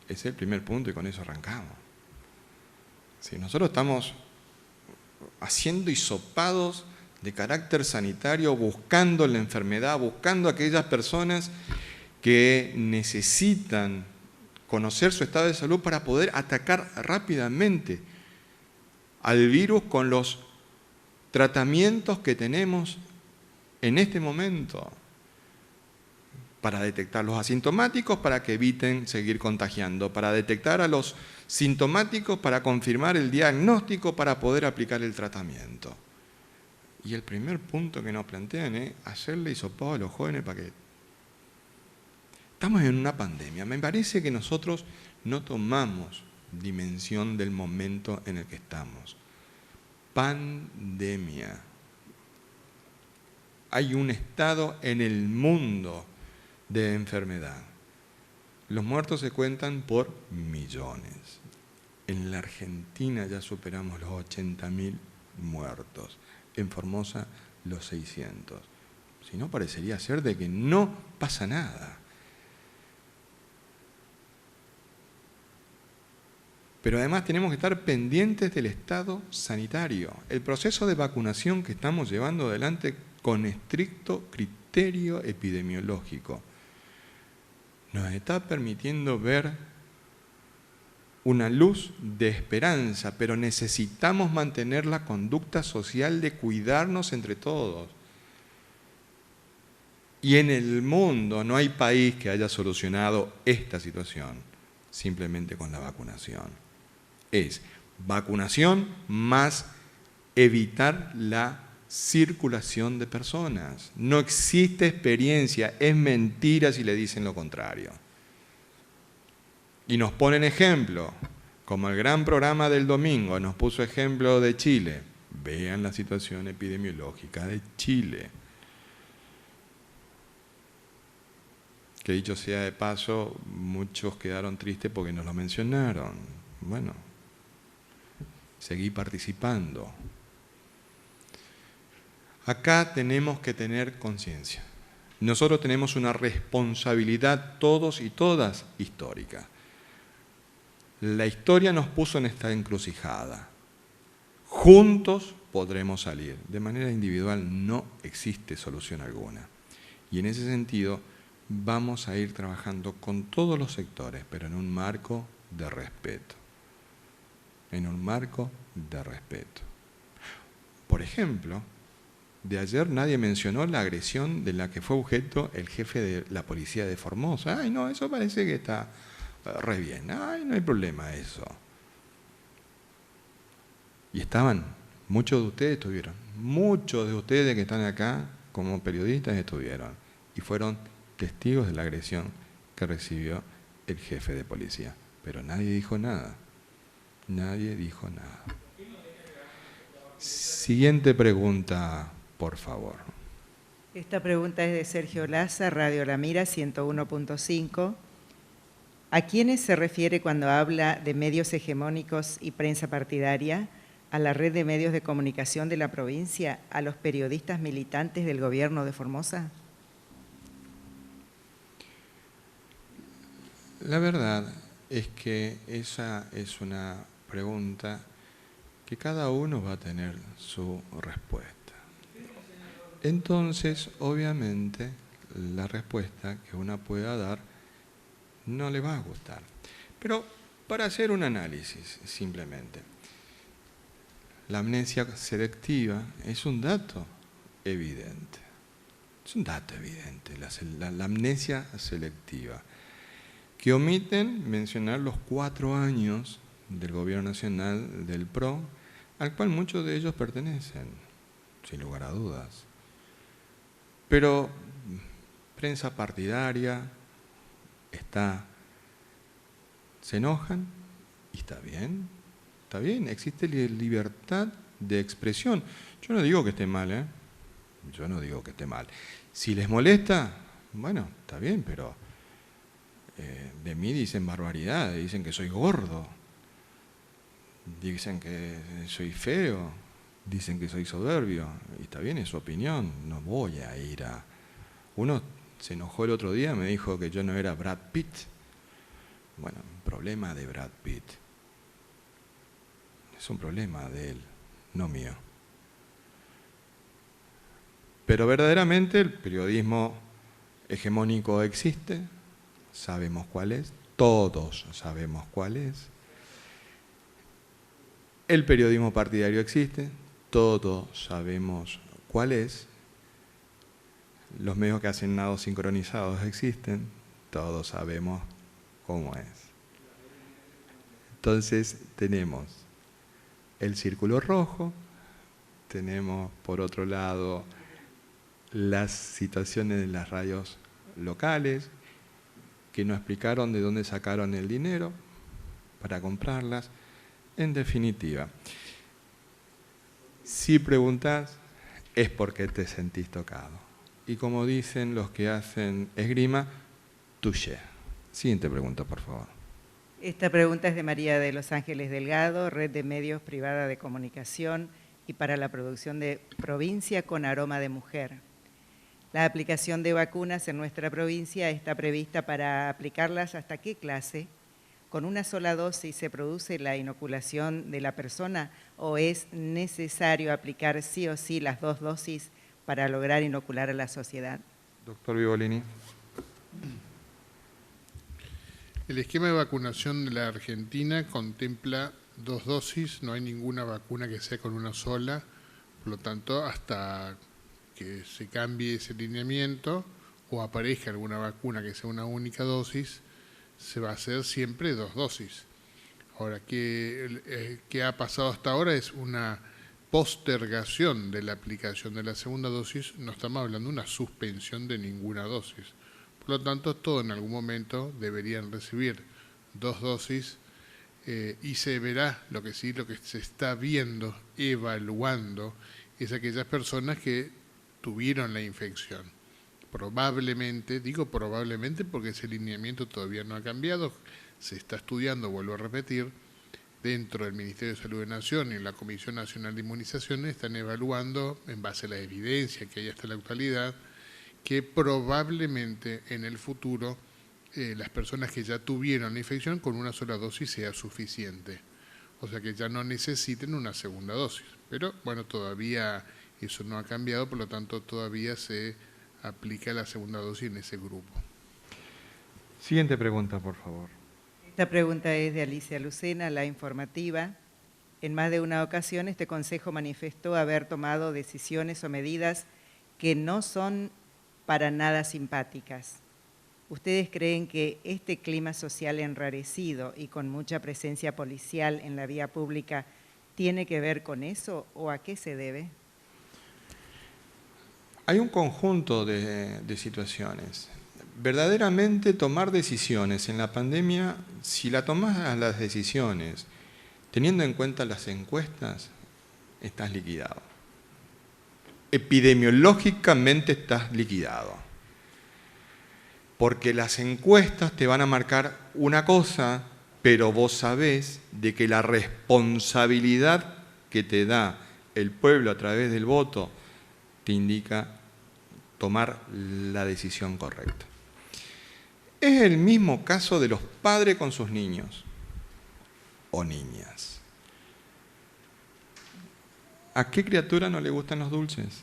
Ese es el primer punto y con eso arrancamos. Si nosotros estamos haciendo hisopados de carácter sanitario, buscando la enfermedad, buscando a aquellas personas que necesitan conocer su estado de salud para poder atacar rápidamente al virus con los tratamientos que tenemos en este momento para detectar los asintomáticos para que eviten seguir contagiando, para detectar a los sintomáticos para confirmar el diagnóstico para poder aplicar el tratamiento. Y el primer punto que nos plantean es hacerle hisopado a los jóvenes para que... Estamos en una pandemia. Me parece que nosotros no tomamos dimensión del momento en el que estamos. Pandemia. Hay un estado en el mundo de enfermedad. Los muertos se cuentan por millones. En la Argentina ya superamos los 80.000 muertos. En Formosa los 600. Si no, parecería ser de que no pasa nada. Pero además tenemos que estar pendientes del estado sanitario. El proceso de vacunación que estamos llevando adelante con estricto criterio epidemiológico nos está permitiendo ver una luz de esperanza, pero necesitamos mantener la conducta social de cuidarnos entre todos. Y en el mundo no hay país que haya solucionado esta situación simplemente con la vacunación. Es vacunación más evitar la circulación de personas. No existe experiencia, es mentira si le dicen lo contrario. Y nos ponen ejemplo, como el gran programa del domingo nos puso ejemplo de Chile. Vean la situación epidemiológica de Chile. Que dicho sea de paso, muchos quedaron tristes porque no lo mencionaron. Bueno, seguí participando. Acá tenemos que tener conciencia. Nosotros tenemos una responsabilidad, todos y todas, histórica. La historia nos puso en esta encrucijada. Juntos podremos salir. De manera individual no existe solución alguna. Y en ese sentido vamos a ir trabajando con todos los sectores, pero en un marco de respeto. En un marco de respeto. Por ejemplo, de ayer nadie mencionó la agresión de la que fue objeto el jefe de la policía de Formosa. Ay, no, eso parece que está re bien. Ay, no hay problema eso. Y estaban, muchos de ustedes estuvieron, muchos de ustedes que están acá como periodistas estuvieron y fueron testigos de la agresión que recibió el jefe de policía. Pero nadie dijo nada. Nadie dijo nada. Siguiente pregunta, por favor. Esta pregunta es de Sergio Laza, Radio La Mira, 101.5. ¿A quiénes se refiere cuando habla de medios hegemónicos y prensa partidaria? ¿A la red de medios de comunicación de la provincia? ¿A los periodistas militantes del gobierno de Formosa? La verdad es que esa es una pregunta que cada uno va a tener su respuesta. Entonces, obviamente, la respuesta que uno pueda dar no le va a gustar. Pero para hacer un análisis, simplemente, la amnesia selectiva es un dato evidente. Es un dato evidente, la amnesia selectiva, que omiten mencionar los 4 años del gobierno nacional del PRO, al cual muchos de ellos pertenecen, sin lugar a dudas. Pero prensa partidaria se enojan y está bien, existe libertad de expresión. Yo no digo que esté mal, yo no digo que esté mal. Si les molesta, bueno, está bien, pero de mí dicen barbaridades, dicen que soy gordo, dicen que soy feo, dicen que soy soberbio, y está bien, es su opinión, no voy a ir a... Uno se enojó el otro día, me dijo que yo no era Brad Pitt. Bueno, un problema de Brad Pitt. Es un problema de él, no mío. Pero verdaderamente el periodismo hegemónico existe, sabemos cuál es, todos sabemos cuál es. El periodismo partidario existe, todos sabemos cuál es. Los medios que hacen nado sincronizados existen, todos sabemos cómo es. Entonces tenemos el círculo rojo, tenemos por otro lado las situaciones de las radios locales que no explicaron de dónde sacaron el dinero para comprarlas. En definitiva, si preguntas es porque te sentís tocado. Y como dicen los que hacen esgrima, touché. Siguiente pregunta, por favor. Esta pregunta es de María de Los Ángeles Delgado, Red de Medios Privada de Comunicación y para la producción de Provincia con Aroma de Mujer. La aplicación de vacunas en nuestra provincia está prevista para aplicarlas ¿hasta qué clase? ¿Con una sola dosis se produce la inoculación de la persona o es necesario aplicar sí o sí las 2 dosis para lograr inocular a la sociedad? Doctor Vivolini. El esquema de vacunación de la Argentina contempla 2 dosis, no hay ninguna vacuna que sea con una sola, por lo tanto, hasta que se cambie ese lineamiento o aparezca alguna vacuna que sea una única dosis, se va a hacer siempre 2 dosis. Ahora, ¿qué ha pasado hasta ahora? Es una postergación de la aplicación de la segunda dosis, no estamos hablando de una suspensión de ninguna dosis. Por lo tanto, todos en algún momento deberían recibir 2 dosis y se verá lo que se está viendo, evaluando, es aquellas personas que tuvieron la infección. Probablemente, digo probablemente porque ese lineamiento todavía no ha cambiado, se está estudiando, vuelvo a repetir, dentro del Ministerio de Salud de Nación y en la Comisión Nacional de Inmunizaciones están evaluando, en base a la evidencia que hay hasta la actualidad, que probablemente en el futuro las personas que ya tuvieron la infección con una sola dosis sea suficiente. O sea que ya no necesiten una segunda dosis. Pero bueno, todavía eso no ha cambiado, por lo tanto todavía se aplica la segunda dosis en ese grupo. Siguiente pregunta, por favor. Esta pregunta es de Alicia Lucena, la informativa. En más de una ocasión este Consejo manifestó haber tomado decisiones o medidas que no son para nada simpáticas. ¿Ustedes creen que este clima social enrarecido y con mucha presencia policial en la vía pública tiene que ver con eso o a qué se debe? Hay un conjunto de situaciones. Verdaderamente tomar decisiones en la pandemia, si la tomas las decisiones teniendo en cuenta las encuestas, estás liquidado. Epidemiológicamente estás liquidado. Porque las encuestas te van a marcar una cosa, pero vos sabés de que la responsabilidad que te da el pueblo a través del voto te indica tomar la decisión correcta. Es el mismo caso de los padres con sus niños o niñas. ¿A qué criatura no le gustan los dulces?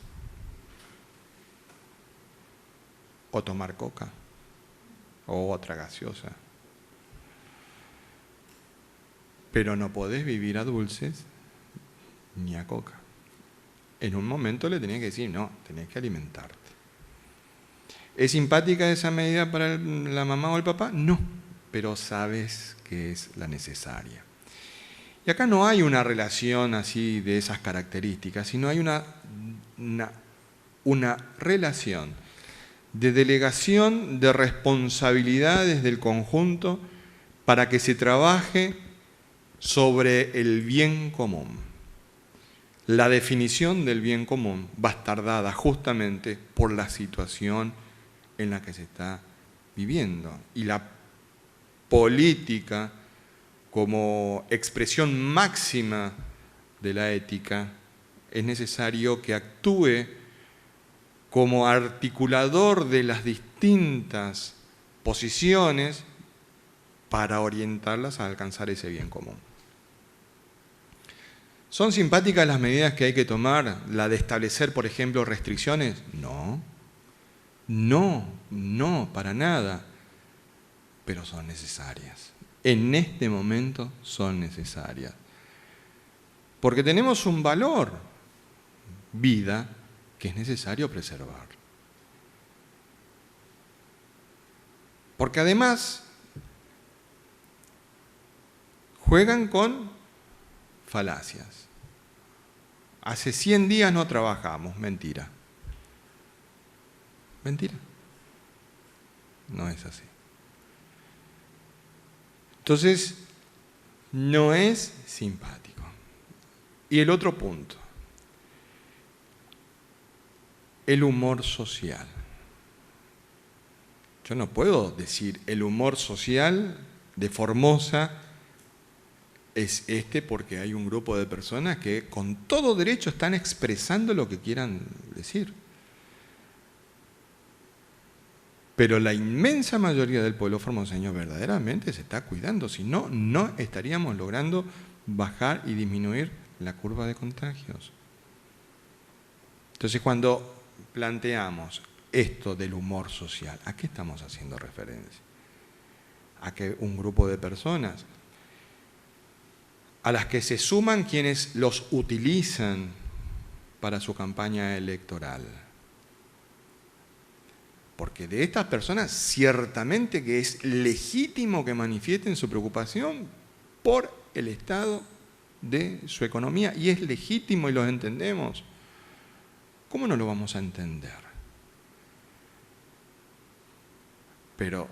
O tomar coca, o otra gaseosa. Pero no podés vivir a dulces ni a coca. En un momento le tenés que decir, no, tenés que alimentarte. ¿Es simpática esa medida para la mamá o el papá? No, pero sabes que es la necesaria. Y acá no hay una relación así de esas características, sino hay una relación de delegación de responsabilidades del conjunto para que se trabaje sobre el bien común. La definición del bien común va a estar dada justamente por la situación en la que se está viviendo. Y la política, como expresión máxima de la ética, es necesario que actúe como articulador de las distintas posiciones para orientarlas a alcanzar ese bien común. ¿Son simpáticas las medidas que hay que tomar? ¿La de establecer, por ejemplo, restricciones? No, para nada. Pero son necesarias. En este momento son necesarias. Porque tenemos un valor, vida, que es necesario preservar. Porque además juegan con falacias. Hace 100 días no trabajamos, mentira. Mentira. No es así. Entonces, no es simpático. Y el otro punto, el humor social. Yo no puedo decir el humor social de Formosa es este porque hay un grupo de personas que con todo derecho están expresando lo que quieran decir. Pero la inmensa mayoría del pueblo formoseño verdaderamente se está cuidando, si no, no estaríamos logrando bajar y disminuir la curva de contagios. Entonces, cuando planteamos esto del humor social, ¿a qué estamos haciendo referencia? A que un grupo de personas a las que se suman quienes los utilizan para su campaña electoral. Porque de estas personas ciertamente que es legítimo que manifiesten su preocupación por el estado de su economía, y es legítimo y lo entendemos. ¿Cómo no lo vamos a entender? Pero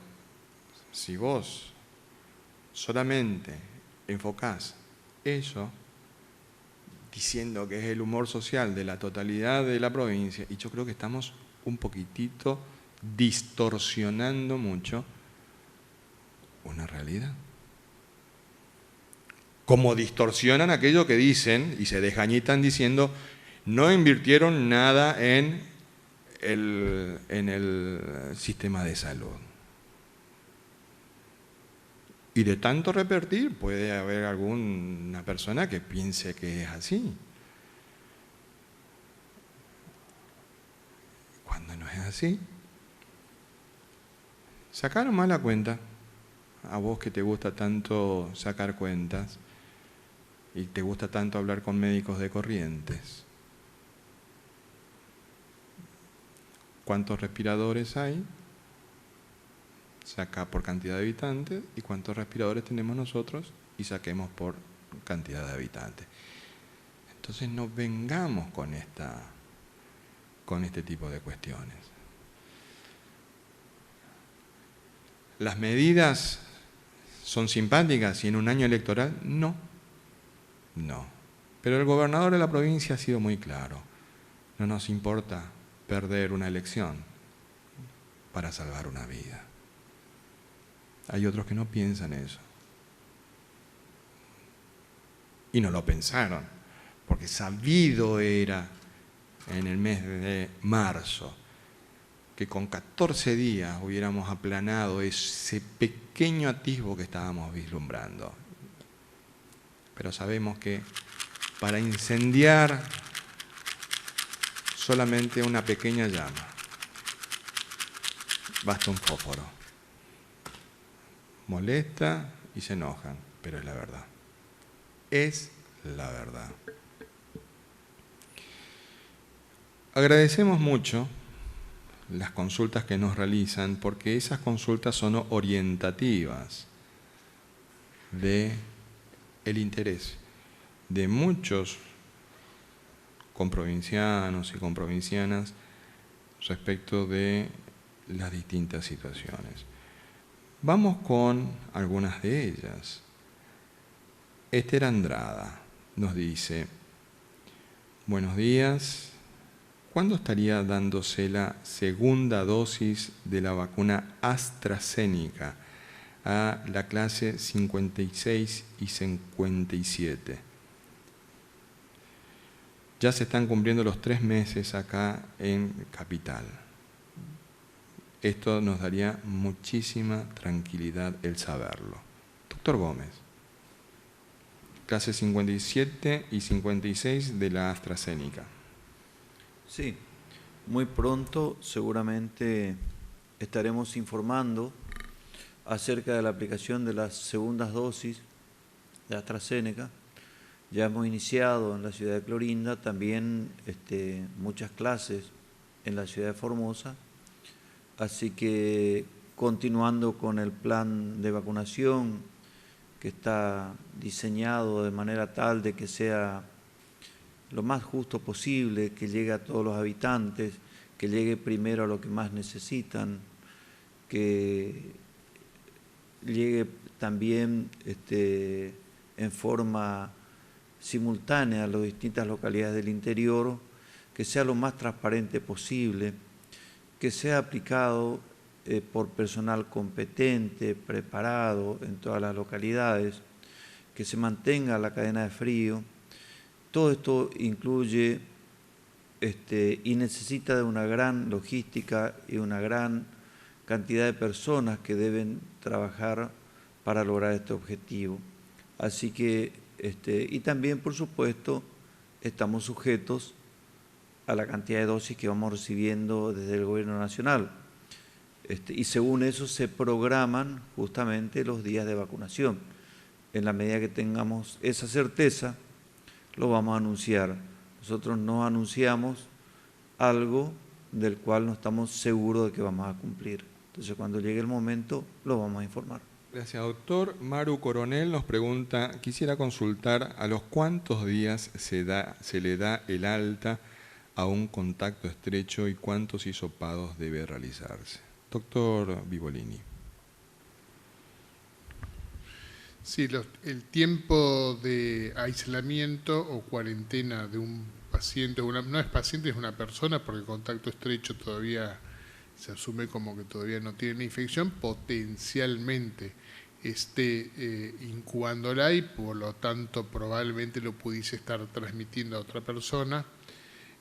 si vos solamente enfocás eso diciendo que es el humor social de la totalidad de la provincia, y yo creo que estamos un poquitito distorsionando mucho una realidad. Como distorsionan aquello que dicen y se desgañitan diciendo no invirtieron nada en el sistema de salud. Y de tanto repetir puede haber alguna persona que piense que es así. Cuando no es así, sacaron mal la cuenta. A vos que te gusta tanto sacar cuentas y te gusta tanto hablar con médicos de Corrientes. ¿Cuántos respiradores hay? Saca por cantidad de habitantes y cuántos respiradores tenemos nosotros y saquemos por cantidad de habitantes. Entonces no vengamos con este tipo de cuestiones. ¿Las medidas son simpáticas y en un año electoral? No. Pero el gobernador de la provincia ha sido muy claro. No nos importa perder una elección para salvar una vida. Hay otros que no piensan eso. Y no lo pensaron, porque sabido era en el mes de marzo que con 14 días hubiéramos aplanado ese pequeño atisbo que estábamos vislumbrando. Pero sabemos que para incendiar solamente una pequeña llama basta un fósforo. Molesta y se enojan, pero es la verdad. Es la verdad. Agradecemos mucho las consultas que nos realizan, porque esas consultas son orientativas de el interés de muchos comprovincianos y comprovincianas respecto de las distintas situaciones. Vamos con algunas de ellas. Esther Andrada nos dice: buenos días. ¿Cuándo estaría dándose la segunda dosis de la vacuna AstraZeneca a la clase 56 y 57? Ya se están cumpliendo los 3 meses acá en Capital. Esto nos daría muchísima tranquilidad el saberlo. Doctor Gómez, clase 57 y 56 de la AstraZeneca. Sí, muy pronto seguramente estaremos informando acerca de la aplicación de las segundas dosis de AstraZeneca. Ya hemos iniciado en la ciudad de Clorinda, también muchas clases en la ciudad de Formosa, así que continuando con el plan de vacunación que está diseñado de manera tal de que sea lo más justo posible, que llegue a todos los habitantes, que llegue primero a los que más necesitan, que llegue también en forma simultánea a las distintas localidades del interior, que sea lo más transparente posible, que sea aplicado por personal competente, preparado en todas las localidades, que se mantenga la cadena de frío. Todo esto incluye y necesita de una gran logística y una gran cantidad de personas que deben trabajar para lograr este objetivo. Así que, y también, por supuesto, estamos sujetos a la cantidad de dosis que vamos recibiendo desde el Gobierno Nacional. Y según eso se programan justamente los días de vacunación. En la medida que tengamos esa certeza, lo vamos a anunciar. Nosotros no anunciamos algo del cual no estamos seguros de que vamos a cumplir. Entonces, cuando llegue el momento, lo vamos a informar. Gracias, doctor. Maru Coronel nos pregunta: quisiera consultar a los cuántos días se le da el alta a un contacto estrecho y cuántos hisopados debe realizarse. Doctor Vivolini. Sí, el tiempo de aislamiento o cuarentena de un paciente, no es paciente, es una persona, porque el contacto estrecho todavía se asume como que todavía no tiene la infección, potencialmente esté incubándola y por lo tanto probablemente lo pudiese estar transmitiendo a otra persona.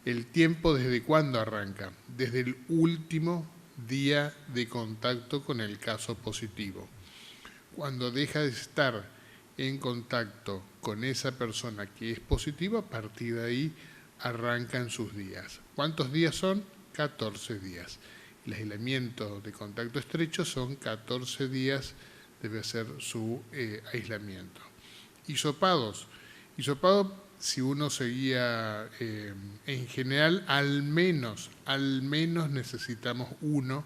El tiempo, ¿desde cuándo arranca? Desde el último día de contacto con el caso positivo. Cuando deja de estar en contacto con esa persona que es positiva, a partir de ahí arrancan sus días. ¿Cuántos días son? 14 días. El aislamiento de contacto estrecho son 14 días, debe ser su aislamiento. Hisopados. Hisopado, si uno seguía en general, al menos necesitamos uno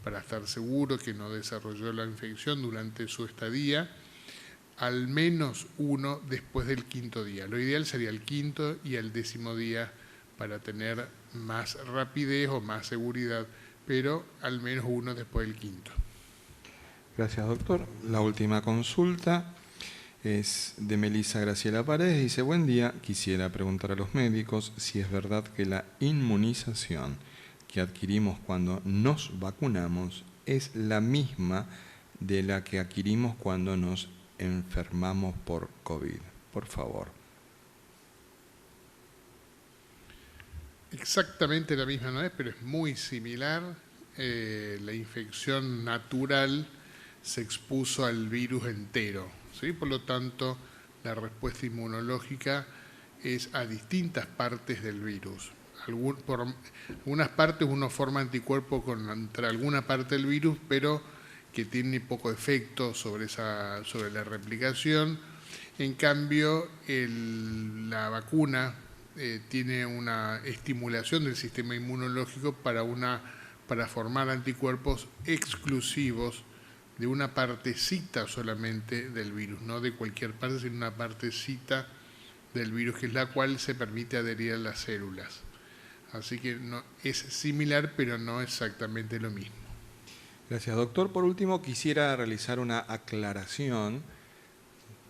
para estar seguro que no desarrolló la infección durante su estadía, al menos uno después del 5.º día. Lo ideal sería el 5.º y el 10.º día para tener más rapidez o más seguridad, pero al menos uno después del 5.º. Gracias, doctor. La última consulta es de Melisa Graciela Paredes. Dice: buen día, quisiera preguntar a los médicos si es verdad que la inmunización que adquirimos cuando nos vacunamos es la misma de la que adquirimos cuando nos enfermamos por COVID. Por favor. Exactamente la misma no es, pero es muy similar. la infección natural se expuso al virus entero, ¿sí? Por lo tanto, la respuesta inmunológica es a distintas partes del virus. Por algunas partes uno forma anticuerpos contra alguna parte del virus, pero que tiene poco efecto sobre la replicación. En cambio, la vacuna tiene una estimulación del sistema inmunológico para formar anticuerpos exclusivos de una partecita solamente del virus, no de cualquier parte, sino una partecita del virus, que es la cual se permite adherir a las células. Así que es similar, pero no exactamente lo mismo. Gracias, doctor. Por último, quisiera realizar una aclaración,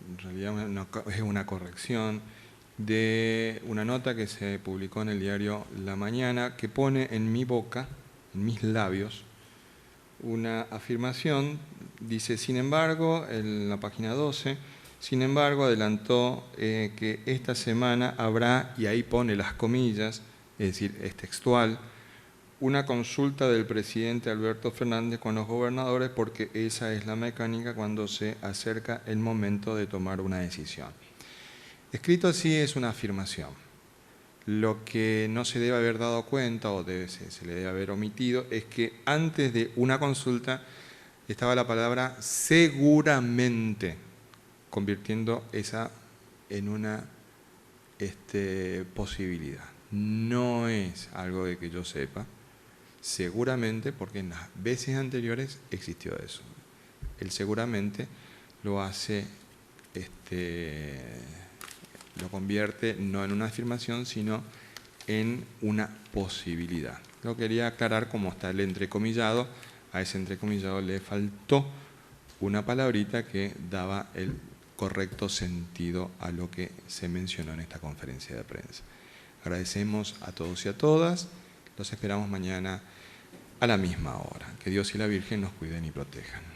en realidad es una corrección, de una nota que se publicó en el diario La Mañana, que pone en mi boca, en mis labios, una afirmación. Dice, sin embargo, en la página 12, sin embargo, adelantó que esta semana habrá, y ahí pone las comillas, es decir, es textual, una consulta del presidente Alberto Fernández con los gobernadores, porque esa es la mecánica cuando se acerca el momento de tomar una decisión. Escrito así es una afirmación. Lo que no se debe haber dado cuenta o se le debe haber omitido es que antes de una consulta estaba la palabra seguramente, convirtiendo esa en una posibilidad. No es algo de que yo sepa, seguramente, porque en las veces anteriores existió eso. El seguramente lo hace, lo convierte no en una afirmación, sino en una posibilidad. Lo quería aclarar como está el entrecomillado. A ese entrecomillado le faltó una palabrita que daba el correcto sentido a lo que se mencionó en esta conferencia de prensa. Agradecemos a todos y a todas. Los esperamos mañana a la misma hora. Que Dios y la Virgen nos cuiden y protejan.